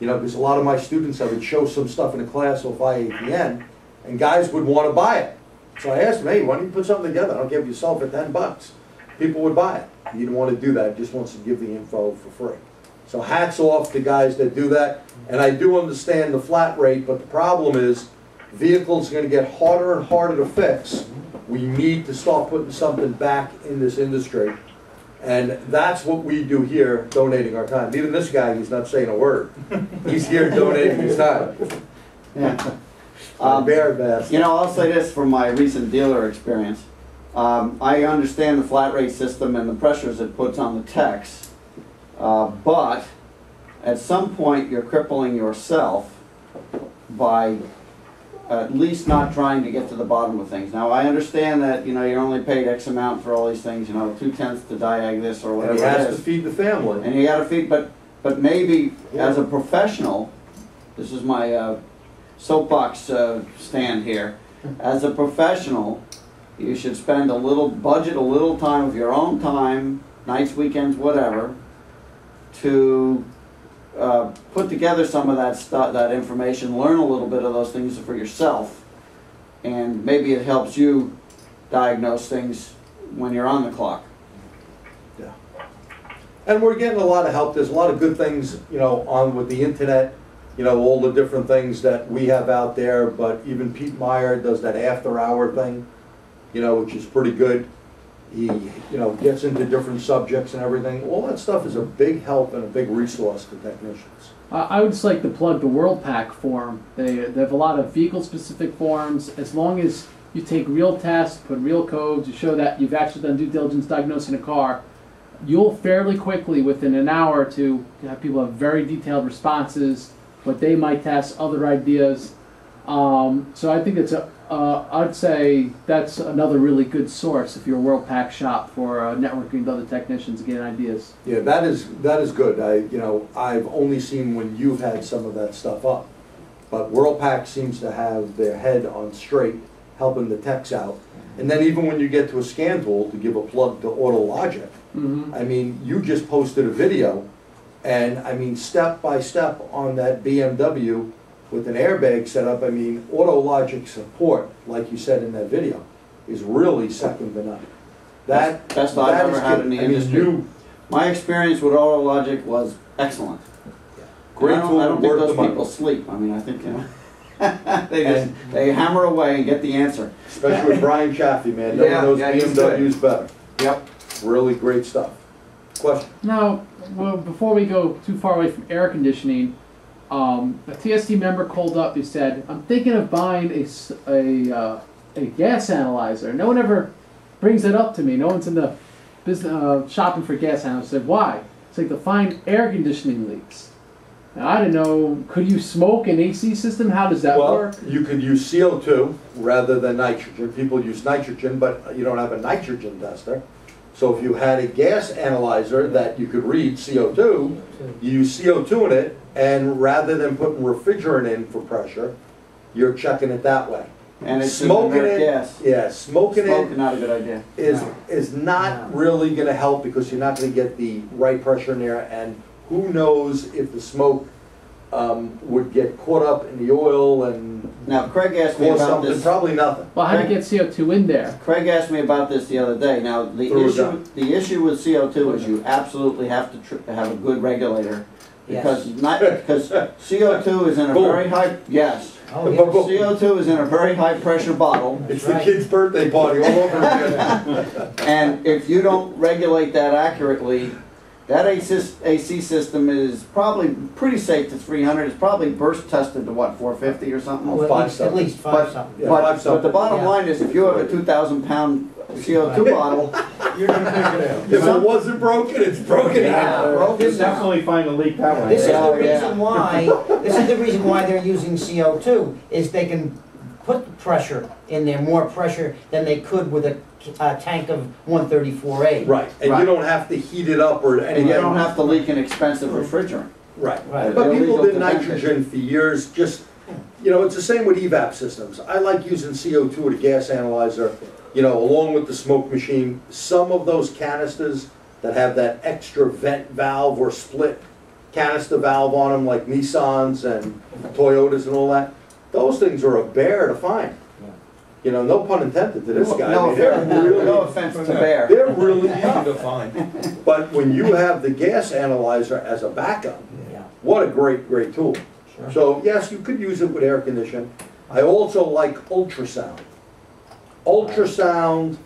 you know, because a lot of my students, I would show some stuff in a class off IAPN, and guys would want to buy it. So I asked him, hey, why don't you put something together? I don't care if you sell it for $10. People would buy it. He didn't want to do that. He just wants to give the info for free. So hats off to guys that do that. And I do understand the flat rate, but the problem is vehicles are going to get harder and harder to fix. We need to start putting something back in this industry And that's what we do here, donating our time. Even this guy, he's not saying a word. He's here donating his time. Yeah. Bear best. You know, I'll say this from my recent dealer experience. I understand the flat rate system and the pressures it puts on the techs, but at some point you're crippling yourself by at least not trying to get to the bottom of things. Now, I understand that, you know, you're only paid X amount for all these things, you know, 2/10 to diag this or whatever And he it has is. to feed the family. And you gotta feed, but maybe as a professional, this is my soapbox stand here, as a professional, you should spend budget a little time of your own time, nights, weekends, whatever, to put together some of that stuff, that information, learn a little bit of those things for yourself, and maybe it helps you diagnose things when you're on the clock. Yeah. And we're getting a lot of help. There's a lot of good things, you know, on with the internet, you know, all the different things that we have out there, but even Pete Meyer does that after-hour thing, you know, which is pretty good. He, you know, gets into different subjects and everything. All that stuff is a big help and a big resource to technicians. I would just like to plug the WorldPack forum. They have a lot of vehicle-specific forums. As long as you take real tests, put real codes, you show that you've actually done due diligence diagnosing a car, you'll fairly quickly, within an hour or two, have people have very detailed responses, what they might test, other ideas. So I think it's I'd say that's another really good source if you're a WorldPack shop for networking with other technicians and getting ideas. Yeah, that is good. I've only seen when you've had some of that stuff up, but WorldPack seems to have their head on straight, helping the techs out. And then even when you get to a scan tool, to give a plug to AutoLogic, I mean, you just posted a video, and I mean, step by step on that BMW with an airbag setup. I mean, AutoLogic support, like you said in that video, is really second to none. Best I've ever had in the industry. My experience with AutoLogic was excellent. Great tool. I don't think those people sleep. I mean, I think, you know, they hammer away and get the answer. Especially with Brian Chaffee, man. No one knows BMWs better. Yep. Really great stuff. Question? Now, well, before we go too far away from air conditioning, a TST member called up. He said, "I'm thinking of buying a gas analyzer." No one ever brings it up to me. No one's in the business shopping for gas analyzers. I said, "Why?" It's like to find air conditioning leaks. Now, I didn't know. Could you smoke an AC system? How does that work? Well, you could use CO2 rather than nitrogen. People use nitrogen, but you don't have a nitrogen tester. So if you had a gas analyzer that you could read CO2, you use CO2 in it, and rather than putting refrigerant in for pressure, you're checking it that way. And it's smoking it, gas. yeah, smoking it not a good idea. is not really going to help, because you're not going to get the right pressure in there, and who knows if the smoke would get caught up in the oil and now Craig asked me cause about something. this. Probably nothing. Well, how do you get CO2 in there? Craig asked me about this the other day. Now the issue with CO2 is you absolutely have to have a good regulator, because because CO2 is in a very high CO2 is in a very high pressure bottle. It's the kid's birthday party all over again. And if you don't regulate that accurately, that AC system is probably pretty safe to 300. It's probably burst tested to what, 450 or something? Oh, at least five something. Yeah, But the bottom line is, if you have a 2,000-pound CO2 bottle, You're gonna figure it out. If it wasn't broken, it's broken out. You'll definitely find a leak that way. This is the reason why. This is the reason why they're using CO2, is they can put the pressure in there, more pressure than they could with a tank of 134A. Right, and you don't have to heat it up or and anything. you don't have to leak an expensive refrigerant. Right, Right. but people Illegal did to vent nitrogen for years. Just, you know, it's the same with evap systems. I like using CO2 with a gas analyzer, you know, along with the smoke machine. Some of those canisters that have that extra vent valve or split canister valve on them, like Nissans and Toyotas and all that, those things are a bear to find. You know, no pun intended to this guy. No, I mean, they're really, no offense to Bear. they're really easy to find. But when you have the gas analyzer as a backup, what a great tool. Sure. So yes, you could use it with air conditioning. I also like ultrasound. Ultrasound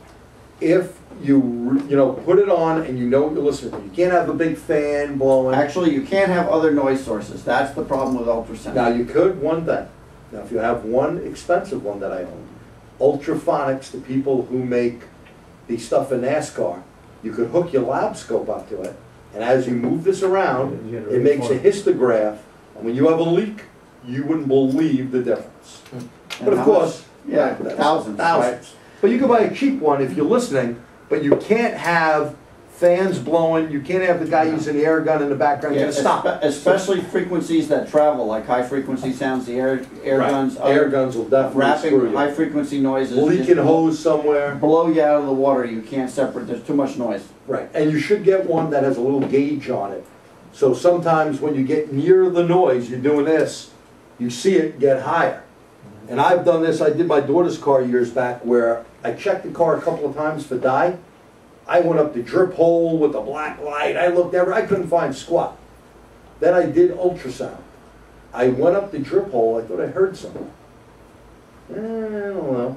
if you know, put it on and you know what you're listening to. You can't have a big fan blowing. Actually, you can't have other noise sources. That's the problem with ultrasound. Now you could, one thing. Now if you have one expensive one that I own, Ultraphonics, the people who make the stuff in NASCAR, you could hook your lab scope up to it, and as you move this around, it makes a histograph, and when you have a leak, you wouldn't believe the difference. But of course, Yeah, thousands. thousands. But you can buy a cheap one if you're listening, but you can't have fans blowing, you can't have the guy using the air gun in the background, Yeah, just stop. especially frequencies that travel, like high frequency sounds, the air Right. guns, Air guns will definitely screw rapping, you. high frequency noises. Leaking just hose somewhere. blow you out of the water. You can't separate. There's too much noise. Right, and you should get one that has a little gauge on it. So sometimes when you get near the noise, you're doing this, you see it get higher. And I've done this, I did my daughter's car years back where I checked the car a couple of times for dye. I went up the drip hole with the black light, I looked everywhere, I couldn't find squat. Then I did ultrasound. I went up the drip hole, I thought I heard something. I don't know.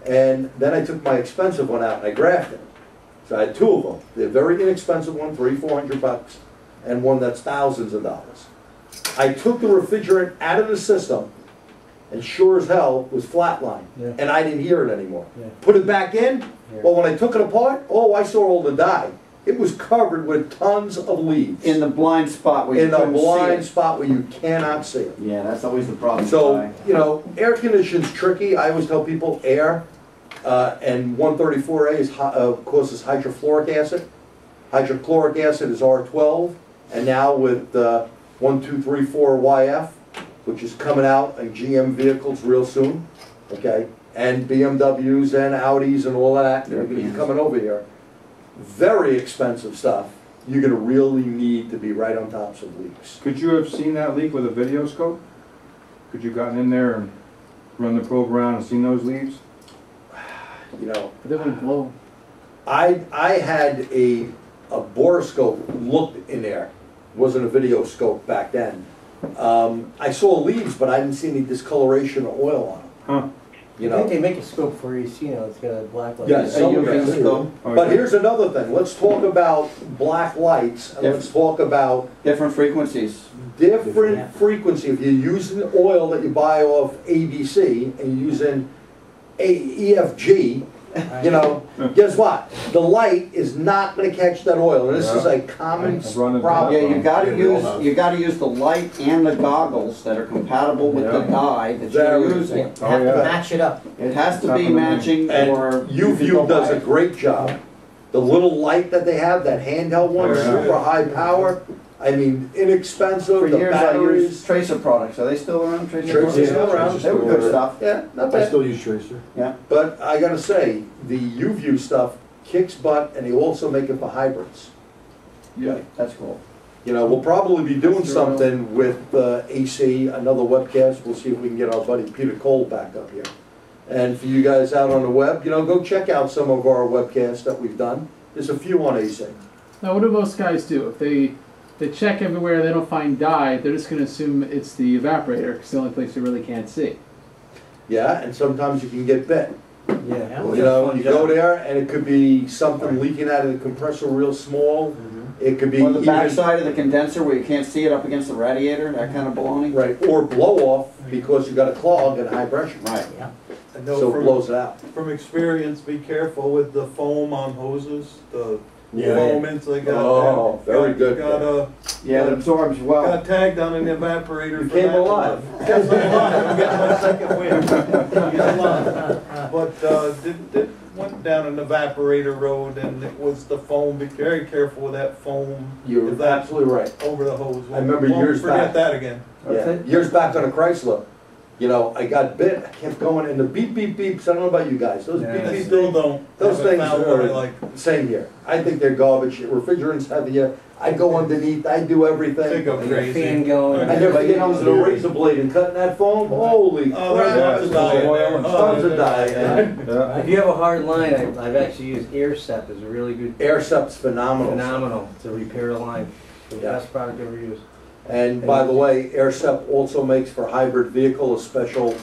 And then I took my expensive one out and I graphed it. So I had two of them. The very inexpensive one, $300-400, and one that's thousands of dollars. I took the refrigerant out of the system, and sure as hell was flatline, Yeah. and I didn't hear it anymore. Yeah. Put it back in, Yeah. well, when I took it apart, oh, I saw all the dye. It was covered with tons of leaves. In the blind spot where you In a couldn't see blind it. spot where you cannot see it. Yeah, that's always the problem. So, you know, air conditioning's tricky. I always tell people air, and 134A is, causes hydrofluoric acid. Hydrochloric acid is R12, and now with 1234YF, which is coming out in GM vehicles real soon, okay? And BMWs and Audis and all of that, they're gonna be coming over here. Very expensive stuff. You're gonna really need to be right on top of leaks. Could you have seen that leak with a video scope? Could you gotten in there and run the probe around and seen those leaves? You know, They wouldn't blow. I had a borescope looked in there. It wasn't a video scope back then. I saw leaves, but I didn't see any discoloration or oil on them. Huh? You I think know. they make a scope for AC now, it's got a black light. Yes. A UV scope, But here's another thing. Let's talk about black lights, and let's talk about different frequencies. different frequency. If you're using oil that you buy off ABC and you're using EFG, you know, guess what? The light is not going to catch that oil, and this is a common I've run into problem. Yeah, you gotta use the light and the goggles that are compatible with the dye that you're Very using. You have to match it up. It has to be matching, or And you can go UView does buy a it. great job. The little light that they have, that handheld one, Yeah. super high power, I mean, inexpensive, For the years I used batteries. Tracer products. Are they still around? Tracer's products? still around. They were good stuff. Yeah, not I bad. still use Tracer. Yeah. But I gotta say, the UView stuff kicks butt, and they also make it for hybrids. Yeah, that's cool. You know, we'll probably be doing Sure. something with AC, another webcast. We'll see if we can get our buddy Peter Cole back up here. And for you guys out on the web, you know, go check out some of our webcasts that we've done. There's a few on AC. Now, what do most guys do? If they check everywhere, they don't find dye, they're just going to assume it's the evaporator, because it's the only place they really can't see. Yeah, and sometimes you can get bit. Yeah. You know, you go there and it could be something leaking out of the compressor real small. It could be Or the even, backside of the condenser where you can't see it up against the radiator, that kind of baloney. right, or blow off because you got a clog and high pressure. Right. Yeah. I know So it blows it out. from experience, be careful with the foam on hoses, the Yeah. foam inside. Oh, very good. Got Yeah, it absorbs well. got tagged on an evaporator. You for came that. alive. Yes, I'm alive. I'm getting my second wind. Yes, alive. But went down an evaporator road, and it was the foam. Be very careful with that foam. You're If that- absolutely right. Over the hose. I remember Won't years back. Forget that again. Yeah, years back on a Chrysler, you know, I got bit, I kept going, and the beep, beep, beeps, I don't know about you guys, those beep, I beep, still beep, don't. those haven't things found what I are like. same here. I think they're garbage, refrigerant's heavier, I go underneath, I do They everything. go crazy. Fan going. I never get onto the razor blade and cutting that foam, holy Oh, there's crap. tons of dye in there. Tons of dye, yeah. Yeah. If you have a hard line, I've actually used AirSep as a really good, Aircept's phenomenal. phenomenal to repair a line. The Yeah. best product ever used. And by the way, Aircept also makes for hybrid vehicle a special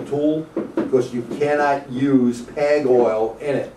tool, because you cannot use PAG oil in it.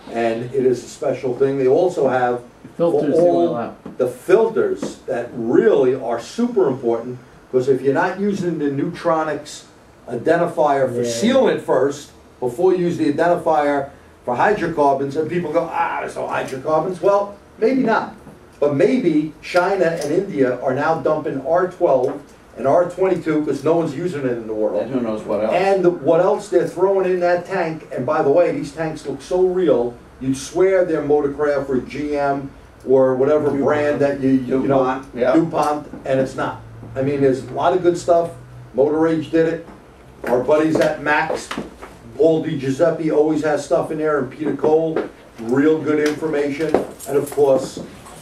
and it is a special thing. They also have Filters the oil out. the filters that really are super important, because if you're not using the Neutronics identifier for sealant first, before you use the identifier for hydrocarbons, and people go, there's no hydrocarbons. Well, maybe not. But maybe China and India are now dumping R12 and R22 because no one's using it in the world. And who knows what else. And what else they're throwing in that tank. And by the way, these tanks look so real, you'd swear they're Motorcraft or GM or whatever brand that you know, DuPont, yeah. DuPont, and it's not. I mean, there's a lot of good stuff. Motor Age did it. Our buddies at Max, Paul Di Giuseppe always has stuff in there, and Peter Cole, real good information. And of course,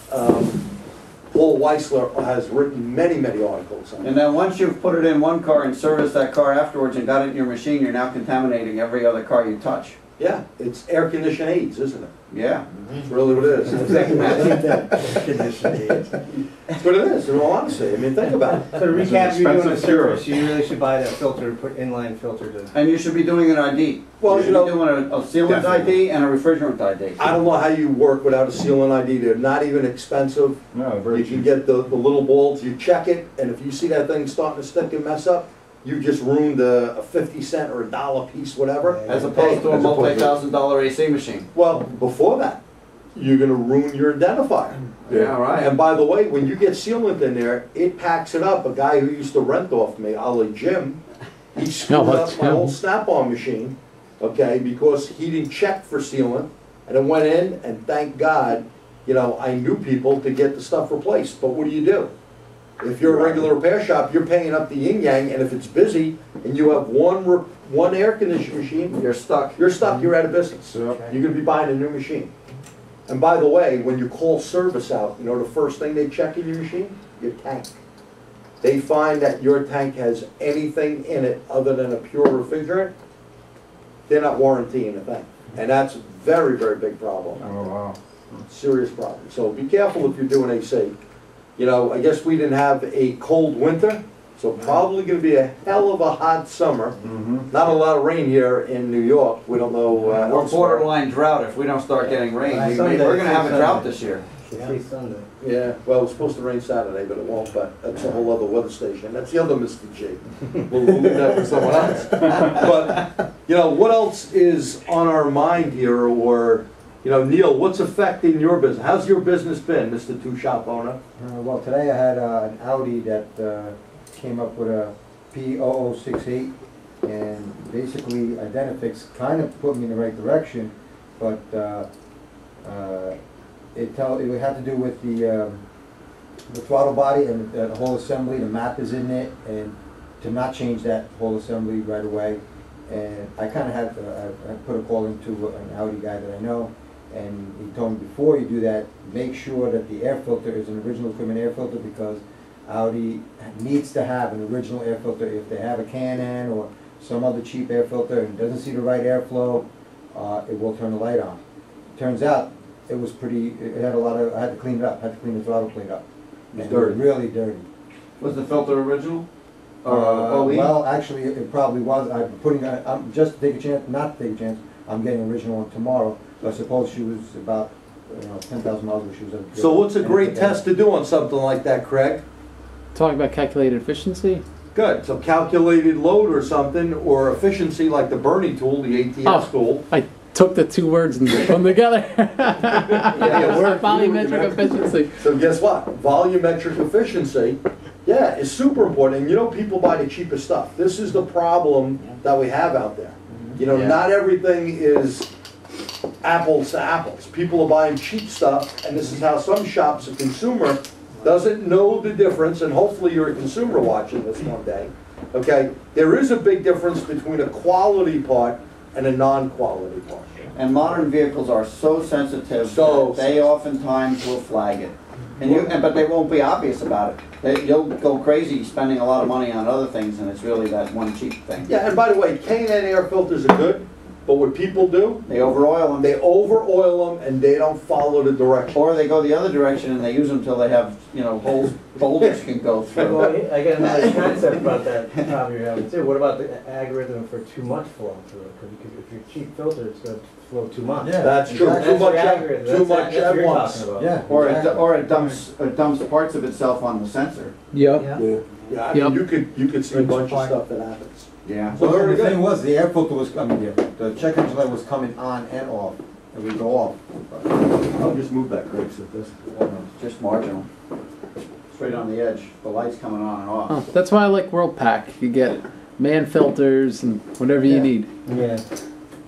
Paul Weissler has written many, many articles on it. And then once you've put it in one car and serviced that car afterwards and got it in your machine, you're now contaminating every other car you touch. Yeah, it's air condition aids, isn't it? Yeah. That's really what it is. That's what it is, in all honesty. I mean, think about it. So to recap, you're doing a expensive cure. service, you really should buy that filter, put inline filter to. And you should be doing an ID. Well, you should you know, be doing a sealant ID and a refrigerant ID. I don't know how you work without a sealant ID. They're not even expensive. No, very You can cheap. get the little balls, you check it, and if you see that thing starting to stick and mess up, you just ruined a 50-cent or $1 piece, whatever. As opposed to a multi-$1,000 AC machine. Well, before that, you're gonna ruin your identifier. Yeah, right. And by the way, when you get sealant in there, it packs it up. A guy who used to rent off me, Ollie Jim, he screwed up my whole Snap-on machine, okay, because he didn't check for sealant, and it went in, and thank God, you know, I knew people to get the stuff replaced. But what do? If you're a regular repair shop, you're paying up the yin-yang, and if it's busy, and you have one air conditioning machine, You're stuck. you're stuck, you're out of business. Yep. You're gonna be buying a new machine. And by the way, when you call service out, you know the first thing they check in your machine? Your tank. They find that your tank has anything in it other than a pure refrigerant, they're not warrantying a thing. And that's a very, very big problem. Oh, wow. Serious problem. So be careful if you're doing AC. You know, I guess we didn't have a cold winter, so probably gonna be a hell of a hot summer. Mm-hmm. Not a lot of rain here in New York. We don't know We're elsewhere. borderline drought if we don't start getting rain. By We're Sunday, going to have a Sunday. drought this year. Free Sunday. Yeah, well, it's supposed to rain Saturday, but it won't, but that's a whole other weather station. That's the other Mr. G. We'll leave that for someone else. But, you know, what else is on our mind here, or, you know, Neil, what's affecting your business? How's your business been, Mr. Two-Shop owner? Well, today I had an Audi that came up with a P0068, and basically Identifix kind of put me in the right direction, but it had to do with the throttle body and the whole assembly. The map is in it, and to not change that whole assembly right away. And I kind of had I put a call into an Audi guy that I know, and he told me before you do that, make sure that the air filter is an original equipment air filter, because Audi needs to have an original air filter. If they have a Can-Am or some other cheap air filter and doesn't see the right airflow, it will turn the light on. Turns out it was pretty, it had a lot of, I had to clean it up, I had to clean the throttle plate up. It was And dirty. Really dirty. Was the filter original? Well, actually, it probably was. I'm putting, I'm just to take a chance, not to take a chance, I'm getting an original one tomorrow. So I suppose she was about, 10,000 miles where she was at. So what's a great test to do on something like that, Craig? Talking about calculated efficiency. Good, so calculated load or something, or efficiency like the Bernie tool, the ATS tool. I took the two words and put them together. Yeah, Volumetric efficiency. So guess what? Volumetric efficiency, yeah, is super important. And you know, people buy the cheapest stuff. This is the problem that we have out there. You know, Yeah. not everything is apples to apples. People are buying cheap stuff, and this is how some shops, a consumer doesn't know the difference, and hopefully you're a consumer watching this one day. Okay, there is a big difference between a quality part and a non-quality part. And modern vehicles are so sensitive So that they oftentimes will flag it. But they won't be obvious about it. You'll go crazy spending a lot of money on other things, and it's really that one cheap thing. Yeah, and by the way, K&N air filters are good. But what people do, They over-oil them. they over-oil them and they don't follow the direction. Or they go the other direction and they use them until they have, you know, holes boulders can go through. Well, I got another concept about that problem you're having too. What about the algorithm for too much flow through it? Because if your cheap filter, it's going to flow too much. Yeah. That's true. Exactly. Too much That's the at, algorithm. too That's much what at you're once. talking about. Yeah. Or exactly. it dumps parts of itself on the sensor. Yep. Yeah. Yeah, I Yep. mean, you could see a bunch of stuff that happens. Yeah. So Well, very the good. thing was, the air filter was, I mean, the check engine light was coming on and off. It would go off. I'll just move that, Craig, so this. Just marginal. Straight on the edge. The light's coming on and off. Oh, that's why I like WorldPack. You get man filters and whatever you Yeah. need. Yeah.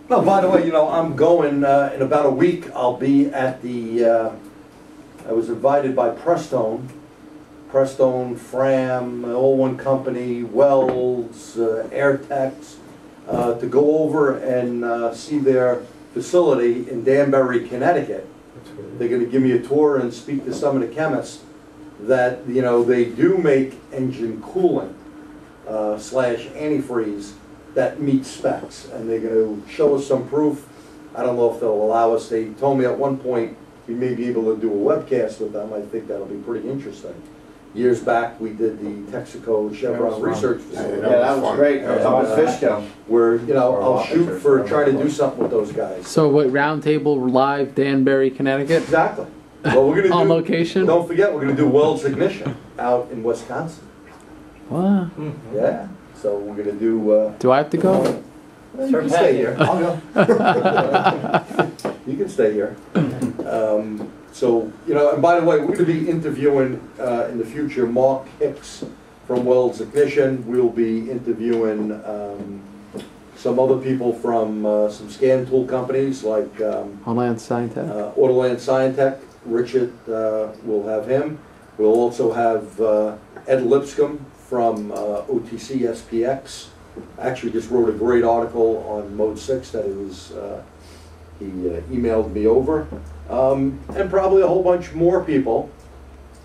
No, by the way, you know, I'm going, in about a week, I'll be at the, I was invited by Prestone, Fram, all one company, Wells, Airtex, to go over and see their facility in Danbury, Connecticut. They're gonna give me a tour and speak to some of the chemists that, you know, they do make engine cooling, slash antifreeze that meets specs. And they're gonna show us some proof. I don't know if they'll allow us. They told me at one point we may be able to do a webcast with them. I think that'll be pretty interesting. Years back, we did the Texaco Chevron Research Facility. Yeah, that was great. That was up at Fishkill. Where, you know, I'll shoot for trying to do something with those guys. So what, Round Table Live, Danbury, Connecticut? Exactly. Well, we're gonna On do, location? don't forget, we're gonna do Wells Ignition out in Wisconsin. Wow. Yeah, so we're gonna do, Do I have to go? you can stay here. I'll go. You can stay here. So, you know, and by the way, we're gonna be interviewing, in the future, Mark Hicks from Wells Ignition. We'll be interviewing, some other people from, some scan tool companies like, Homeland Scientist. Autoland Scientech. Richard, we'll have him. We'll also have, Ed Lipscomb from, OTC SPX. Actually just wrote a great article on Mode 6 that he emailed me over. And probably a whole bunch more people,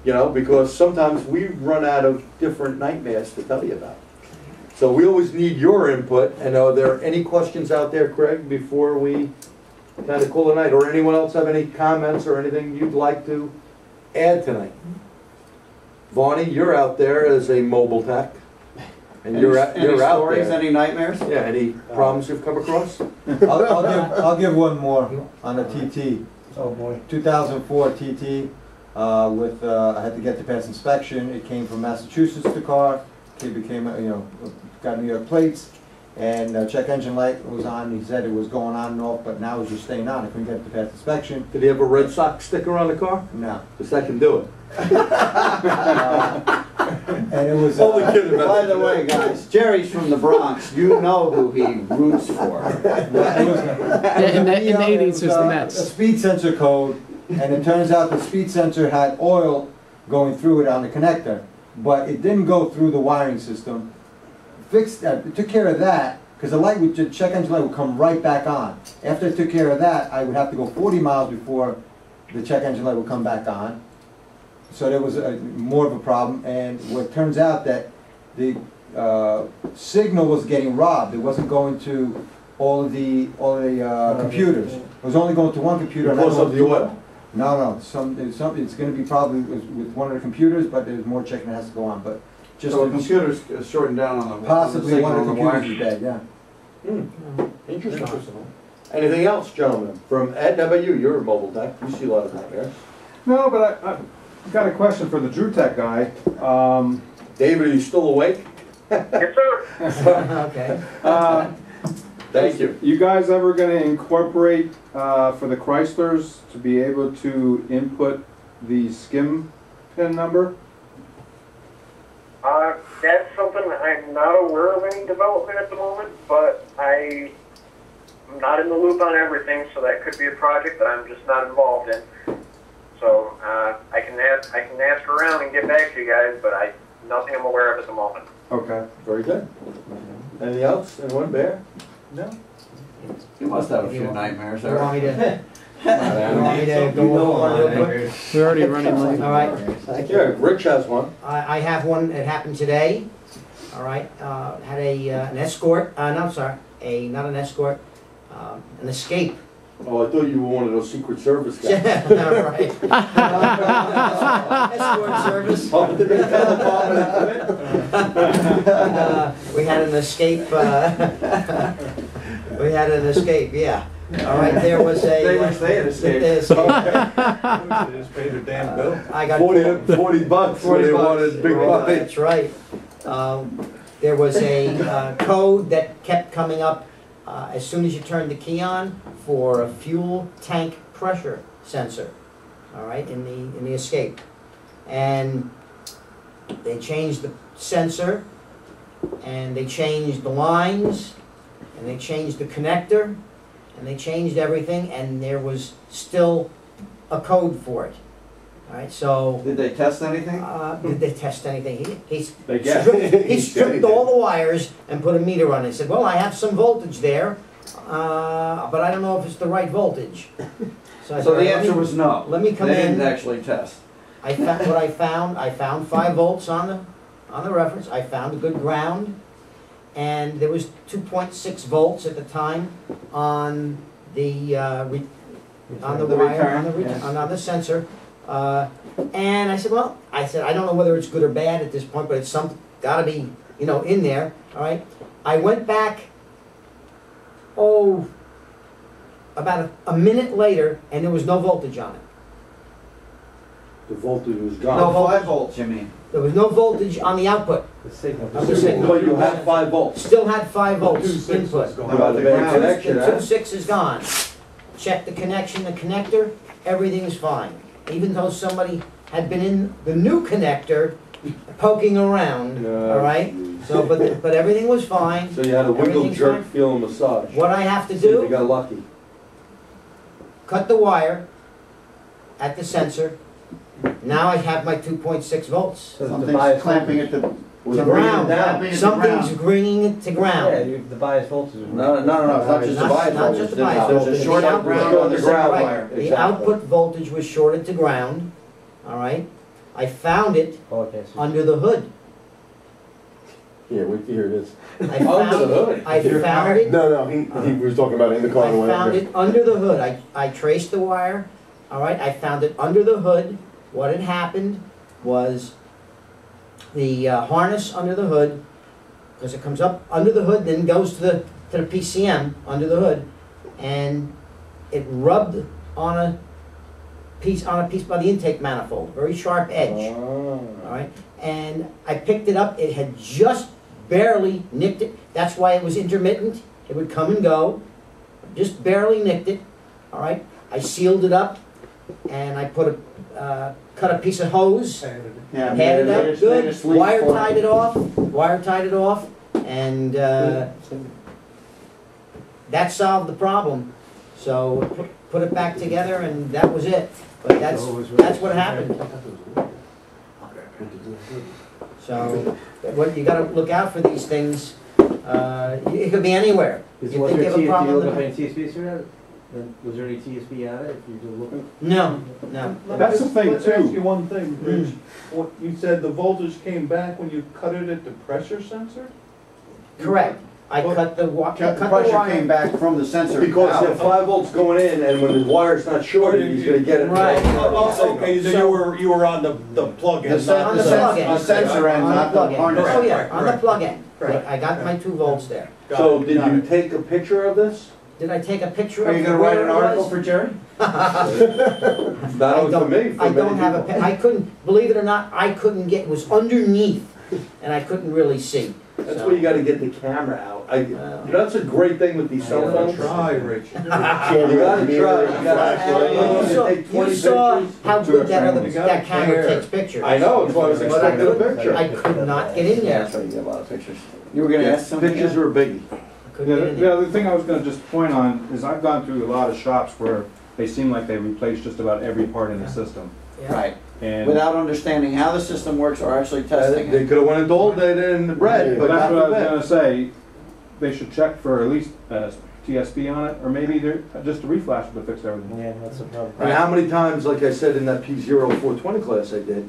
you know, because sometimes we run out of different nightmares to tell you about. So we always need your input. And are there any questions out there, Craig, before we kind of call it a night? Or anyone else have any comments or anything you'd like to add tonight? Vonnie, you're out there as a mobile tech. And you're out stories, there. any nightmares? Yeah, any problems you've come across? I'll give one more on a TT. Oh, boy. 2004 TT, I had to get to pass inspection. It came from Massachusetts, the car. It became, you know, got New York plates. And check engine light was on. He said it was going on and off, but now it's just staying on. I couldn't get it to pass inspection. Did he have a Red Sox sticker on the car? No. Because that can do it. And it was. Only kidding about By the way, guys, Jerry's from the Bronx. You know who he roots for. In the 80s, it was the A Mets. speed sensor code, and it turns out the speed sensor had oil going through it on the connector, but it didn't go through the wiring system. Fixed that, it took care of that, because the light would, the check engine light would come right back on. After it took care of that, I would have to go 40 miles before the check engine light would come back on. So there was more of a problem, and what turns out that the signal was getting robbed. It wasn't going to all of the computers. It was only going to one computer. and Because that of the oil. No, it's going to be probably with one of the computers, but there's more checking that has to go on. But just So a computer's shorting down on the possibly one of the signal on computers is wire. dead. Yeah. Interesting. Anything else, gentlemen? From Ed, how about you? You're a mobile tech. You see a lot of nightmares. No, but I've got a question for the Drew Tech guy. David, are you still awake? Yes, sir. Okay. Thank you. You guys ever gonna incorporate, for the Chryslers, to be able to input the skim pin number? That's something I'm not aware of any development at the moment, but I'm not in the loop on everything, so that could be a project that I'm just not involved in. So I can ask around and get back to you guys, but nothing I'm aware of at the moment. Okay. Very good. Anything else? Anyone, Bear? No. You must have a few nightmares You want me there. to go over real quick? We're already running late. All right. Yeah, Rich has one. I have one that happened today. All right. Had an escort. No, I'm sorry. Not an escort. an escape. Oh, I thought you were one of those Secret Service guys. Right. Escort service. Up to the department. We had an escape. We had an escape. Yeah. All right. There was a. They wish they had escaped. They just paid their damn bill. I got $40 bucks when they wanted big money. That's right. There was a code that kept coming up as soon as you turned the key on for a fuel tank pressure sensor. All right, in the escape, and they changed the sensor, and they changed the lines, and they changed the connector, and they changed everything, and there was still a code for it. All right, so. Did they test anything? Did they test anything? He He stripped all the wires and put a meter on it. He said, well, I have some voltage there, but I don't know if it's the right voltage. I So said, the answer was no. let me come They in. didn't actually test. I found 5 volts on the reference. I found a good ground, and there was 2.6 volts at the time on the wire, on the sensor. And I said, well, I don't know whether it's good or bad at this point, but it's gotta be, in there. All right. I went back, about a minute later, and there was no voltage on it. The voltage was No, gone. 5 volts, you mean? There was no voltage on the output. The signal. Of the signal. But you have 5 volts. Still had 5 volts 2.6 input. is gone. How about the bad connection, The huh? 2.6 is gone. Check the connection, the connector, everything's fine. Even though somebody had been in the new connector poking around, all right? So, but everything was fine. So you had a wiggle, Everything's jerk, fine. feel, and massage. What I have to See if you do, got lucky. cut the wire at the sensor. Now I have my 2.6 volts. Something's clamping it to. Was To bringing it ground. down. Something's bringing it to Yeah, ground. the bias voltage is. No, it's not just the bias Not voltage. just the bias There's voltage. a short The ground output- on the ground right, wire. The Exactly. output voltage was shorted to ground, all right? I found it Oh, okay, so. under the hood. Yeah, wait till you hear this. I found Under the hood? I found it. No, he was talking about in the car. I found it under the hood. I traced the wire, all right? I found it under the hood. What had happened was the harness under the hood, because it comes up under the hood, then goes to the PCM under the hood, and it rubbed on a piece by the intake manifold, very sharp edge. All right, and I picked it up. It had just barely nicked it. That's why it was intermittent. It would come and go. Just barely nicked it. All right. I sealed it up, and I put cut a piece of hose, Yeah, had it made up a good, sleeve wire for tied it off, and that solved the problem. So put it back together, and that was it. But that's what happened. So what you got to look out for these things. It could be anywhere. Is You was think there you have a TSP, you look up problem? any TSPs for that? Was there any TSP on it if you were looking? No. That's the thing, Let's ask too. you one thing, Rich. What, you said the voltage came back when you cut it at the pressure sensor? Correct. I cut the The wire. pressure came back from the sensor Because out. you have 5 volts going in, and when the wire's not shorted, he's gonna get it. Right. Oh, okay, so you were on the plug-in, The sen- not On the the sen- plug end. the sensor end, On not the plug end. harness. Oh, yeah, Right, on the right. plug end. Right. I got my 2 volts there. Got So it, did got you it. take a picture of this? Did I take a picture of Are you gonna where write an it article was? for Jerry? Not only for me, for I many don't have a people. pen. I couldn't, believe it or not, I couldn't get, it was underneath, and I couldn't really see. That's So- where you gotta get the camera out. That's a great thing with these cell phones. Try, Rich. You gotta try, you gotta You take 20 saw pictures. how good that You gotta camera care. takes pictures. I know, that's why I was But I expecting a couldn't, picture. I could not get in Yeah, there. that's why you get a lot of pictures. You were gonna ask something? Pictures are a biggie. I couldn't get in Yeah, there. the thing I was gonna just point on is I've gone through a lot of shops where they seem like they replaced just about every part in the system. Yeah. Right, And without understanding how the system works or actually testing They it. could've went into all day in the bread, but that's not what I the was bed. gonna say. They should check for at least TST on it, or maybe just a reflash would fix everything. Yeah, that's the problem. And how many times, like I said in that P0420 class I did,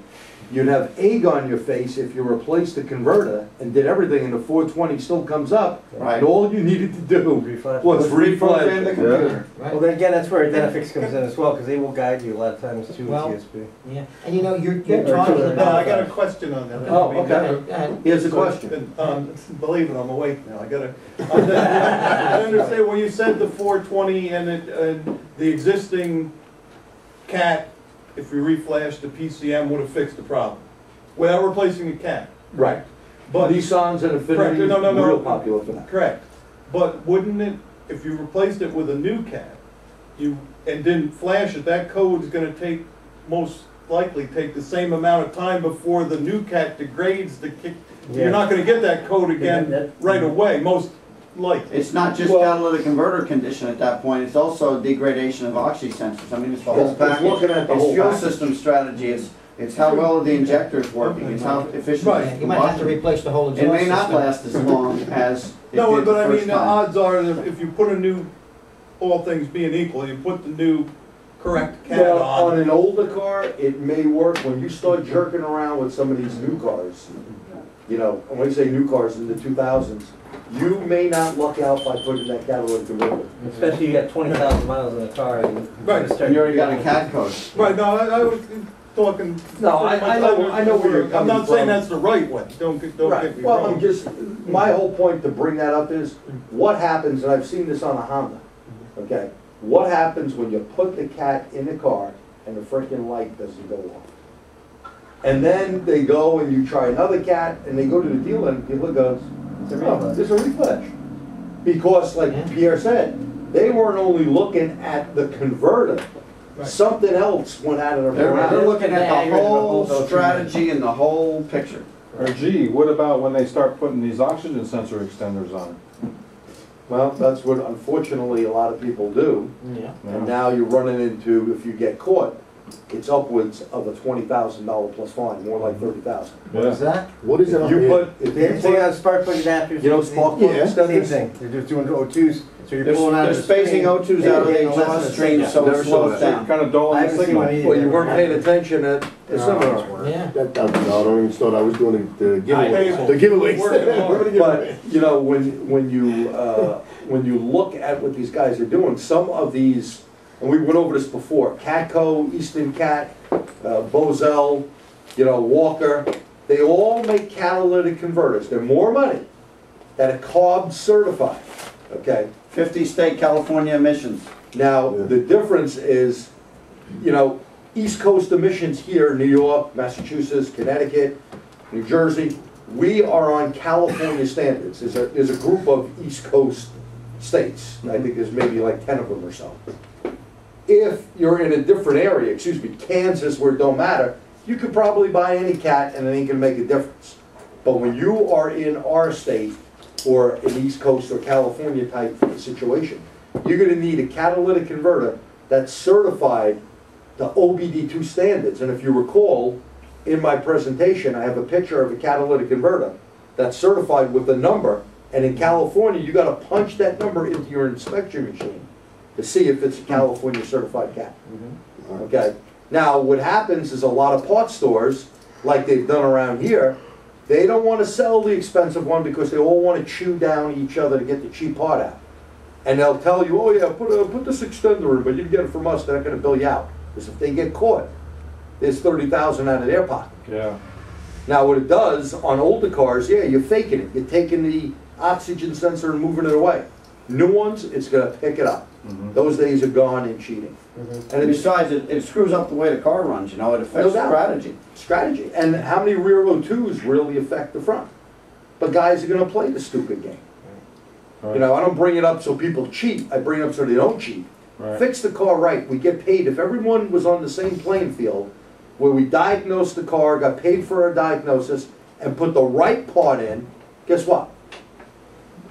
you'd have egg on your face if you replaced the converter and did everything and the 420 still comes up, Right. and all you needed to do Reflash. was reprogram the Yeah. computer. Well, then again, that's where Identifix comes in as well, because they will guide you a lot of times to Well, TSP. Yeah, and you know, you're Yeah, talking or- about. I got a question on that. Oh, Go okay. ahead. Here's the question. Believe it, I'm awake now, I understand when you said the 420 and the existing cat, if we reflashed the PCM, would have fixed the problem, without replacing the cat. Right. But, Nissans and Correct. Infiniti, No. real popular for that. correct, but wouldn't it, if you replaced it with a new cat, and didn't flash it, that code is gonna most likely take the same amount of time before the new cat degrades the kick. Yeah. You're not gonna get that code Yeah, again that- right away, most likely. It's not just Well- catalytic converter condition at that point, it's also degradation of oxy sensors. I mean, it's the whole It's package. looking at the It's whole fuel package. system strategy, it's how well are the injectors working, it's how efficient Right. is Yeah, the you might have to combustion. replace the whole It exhaust may not system. last as long as it No, did the but I first mean, the time. odds are that if you put a new, all things being equal, you put the new correct cat Well, on on. an older car, it may work. When you start jerking around with some of these new cars, you know, and when I say new cars in the 2000s, you may not luck out by putting that catalytic converter. Especially you got 20,000 miles in the car. And Right. And you already got a CAD code. Right, no, I was talking. No, I know where you're coming I'm not saying from. that's the right way, don't get me Well, I'm wrong. just, my whole point to bring that up is, what happens, and I've seen this on a Honda, okay? What happens when you put the cat in the car and the freaking light doesn't go off? And then they go and you try another cat, and they go to the dealer and the dealer goes, oh, there's a reflash. Because like Yeah. Pierre said, they weren't only looking at the converter, Right. something else went out of the They're looking at the whole Yeah. strategy and the whole picture. Or gee, what about when they start putting these oxygen sensor extenders on? Well, that's what unfortunately a lot of people do. Yeah. And now you're running into, if you get caught, it's upwards of a $20,000 plus fine, more like $30,000. Yeah. that? What is it on You the put, if They're you taking put, out spark plug adapters. you know, spark plug Yeah. Same extenders? thing. They're just doing O2s, so you're pulling out They're of the spacing stream. O2s out of the Yeah, exhaust stream so Never it saw slows that. down. Kind of dull I in the haven't seen signal. one either. Well, you weren't paying attention at the seminar. Yeah. no, I don't even start, I was doing the giveaways. I- The giveaways. Working hard. But, you know, when you look at what these guys are doing, some of these, and we went over this before, Catco, Easton Cat, Bozell, you know, Walker, they all make catalytic converters. They're more money that are CARB certified, okay? 50 state California emissions. Now, Yeah. the difference is, you know, East Coast emissions here, New York, Massachusetts, Connecticut, New Jersey, we are on California standards. There's a group of East Coast states. I think there's maybe like 10 of them or so. If you're in a different area, excuse me, Kansas, where it don't matter, you could probably buy any cat and it ain't gonna make a difference. But when you are in our state, or an East Coast or California type situation, you're gonna need a catalytic converter that's certified to OBD2 standards. And if you recall, in my presentation, I have a picture of a catalytic converter that's certified with a number, and in California, you gotta punch that number into your inspection machine to see if it's a California certified cat. Okay? Now, what happens is a lot of parts stores, like they've done around here, they don't want to sell the expensive one because they all want to chew down each other to get the cheap part out. And they'll tell you, oh yeah, put this extender in, but you can get it from us, they're not going to bill you out. Because if they get caught, there's $30,000 out of their pocket. Yeah. Now what it does on older cars, yeah, you're faking it. You're taking the oxygen sensor and moving it away. New ones, it's going to pick it up. Those days are gone in cheating. And And it's besides, it screws up the way the car runs, you know, it No affects doubt. strategy. strategy. And how many rear O2s really affect the front? But guys are going to play the stupid game. You know, I don't bring it up so people cheat. I bring it up so they don't cheat. Right. Fix the car right. We get paid. If everyone was on the same playing field, where we diagnosed the car, got paid for our diagnosis, and put the right part in, guess what?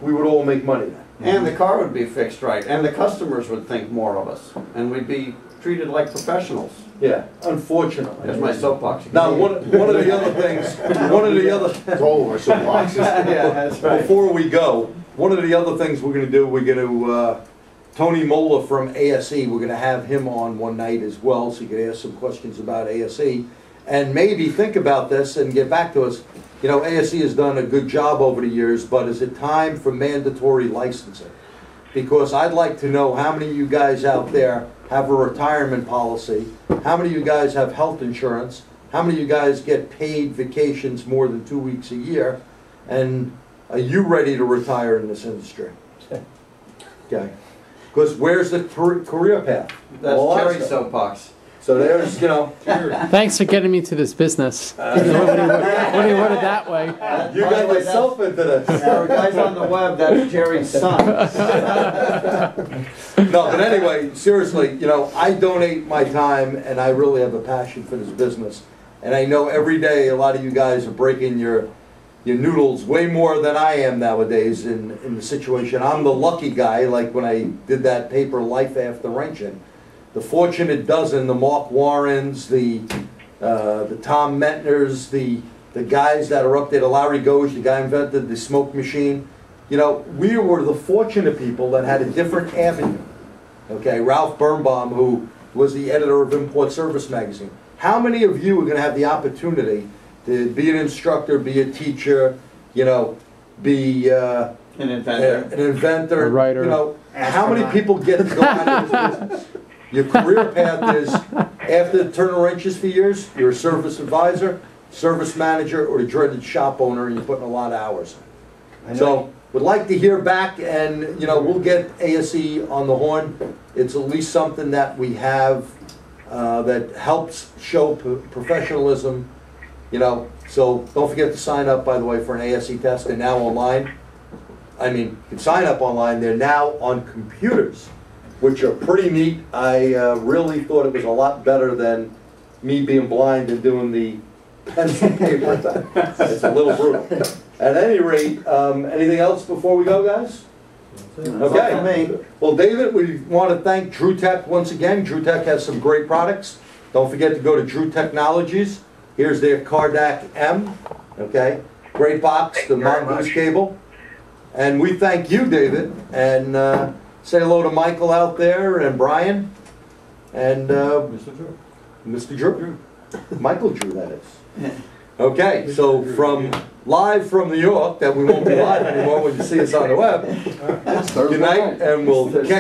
We would all make money then. And the car would be fixed right, and the customers would think more of us, and we'd be treated like professionals. Yeah, unfortunately. There's my soapbox. Now, one of the other things, one of the other, It's all over soapboxes. Yeah, that's right. before we go, one of the other things we're gonna do, we're gonna, Tony Mola from ASE, we're gonna have him on one night as well, so you can ask some questions about ASE. And maybe think about this and get back to us. You know, ASE has done a good job over the years, but is it time for mandatory licensing? Because I'd like to know how many of you guys out there have a retirement policy, how many of you guys have health insurance, how many of you guys get paid vacations more than 2 weeks a year, and are you ready to retire in this industry? Okay. Because where's the career path? That's Well, Terry's soapbox. So there's, you know, Thanks for getting me to this business. What do you want it that way? you got yourself into this. For guys on the web, that's Jerry's son. No, but anyway, seriously, you know, I donate my time and I really have a passion for this business. And I know every day a lot of you guys are breaking your noodles way more than I am nowadays in the situation. I'm the lucky guy, like when I did that paper, Life After Wrenching. The fortunate dozen, the Mark Warrens, the Tom Mentners, the guys that are up there, the Larry Goge, the guy who invented the smoke machine. You know, we were the fortunate people that had a different avenue. Okay, Ralph Birnbaum, who was the editor of Import Service Magazine. How many of you are going to have the opportunity to be an instructor, be a teacher, you know, be An inventor. A writer. You know, how many people get to go out of this business? Your career path is, after turning wrenches for years, you're a service advisor, service manager, or the dreaded shop owner, and you're putting a lot of hours in. So, would like to hear back, and, you know, we'll get ASE on the horn. It's at least something that we have that helps show professionalism, you know. So, don't forget to sign up, by the way, for an ASE test. They're now online. I mean, you can sign up online. They're now on computers, which are pretty neat. I really thought it was a lot better than me being blind and doing the pencil paper thing. It's a little brutal. At any rate, anything else before we go, guys? Okay. Well, David, we want to thank Drew Tech once again. Drew Tech has some great products. Don't forget to go to Drew Technologies. Here's their Cardac M. Okay. Great box, the Mongoose cable. And we thank you, David, and say hello to Michael out there and Brian and Mr. Drew. Michael Drew, that is. Okay, so live from New York, that we won't be live anymore when you see us on the web. Good night, and we'll catch you.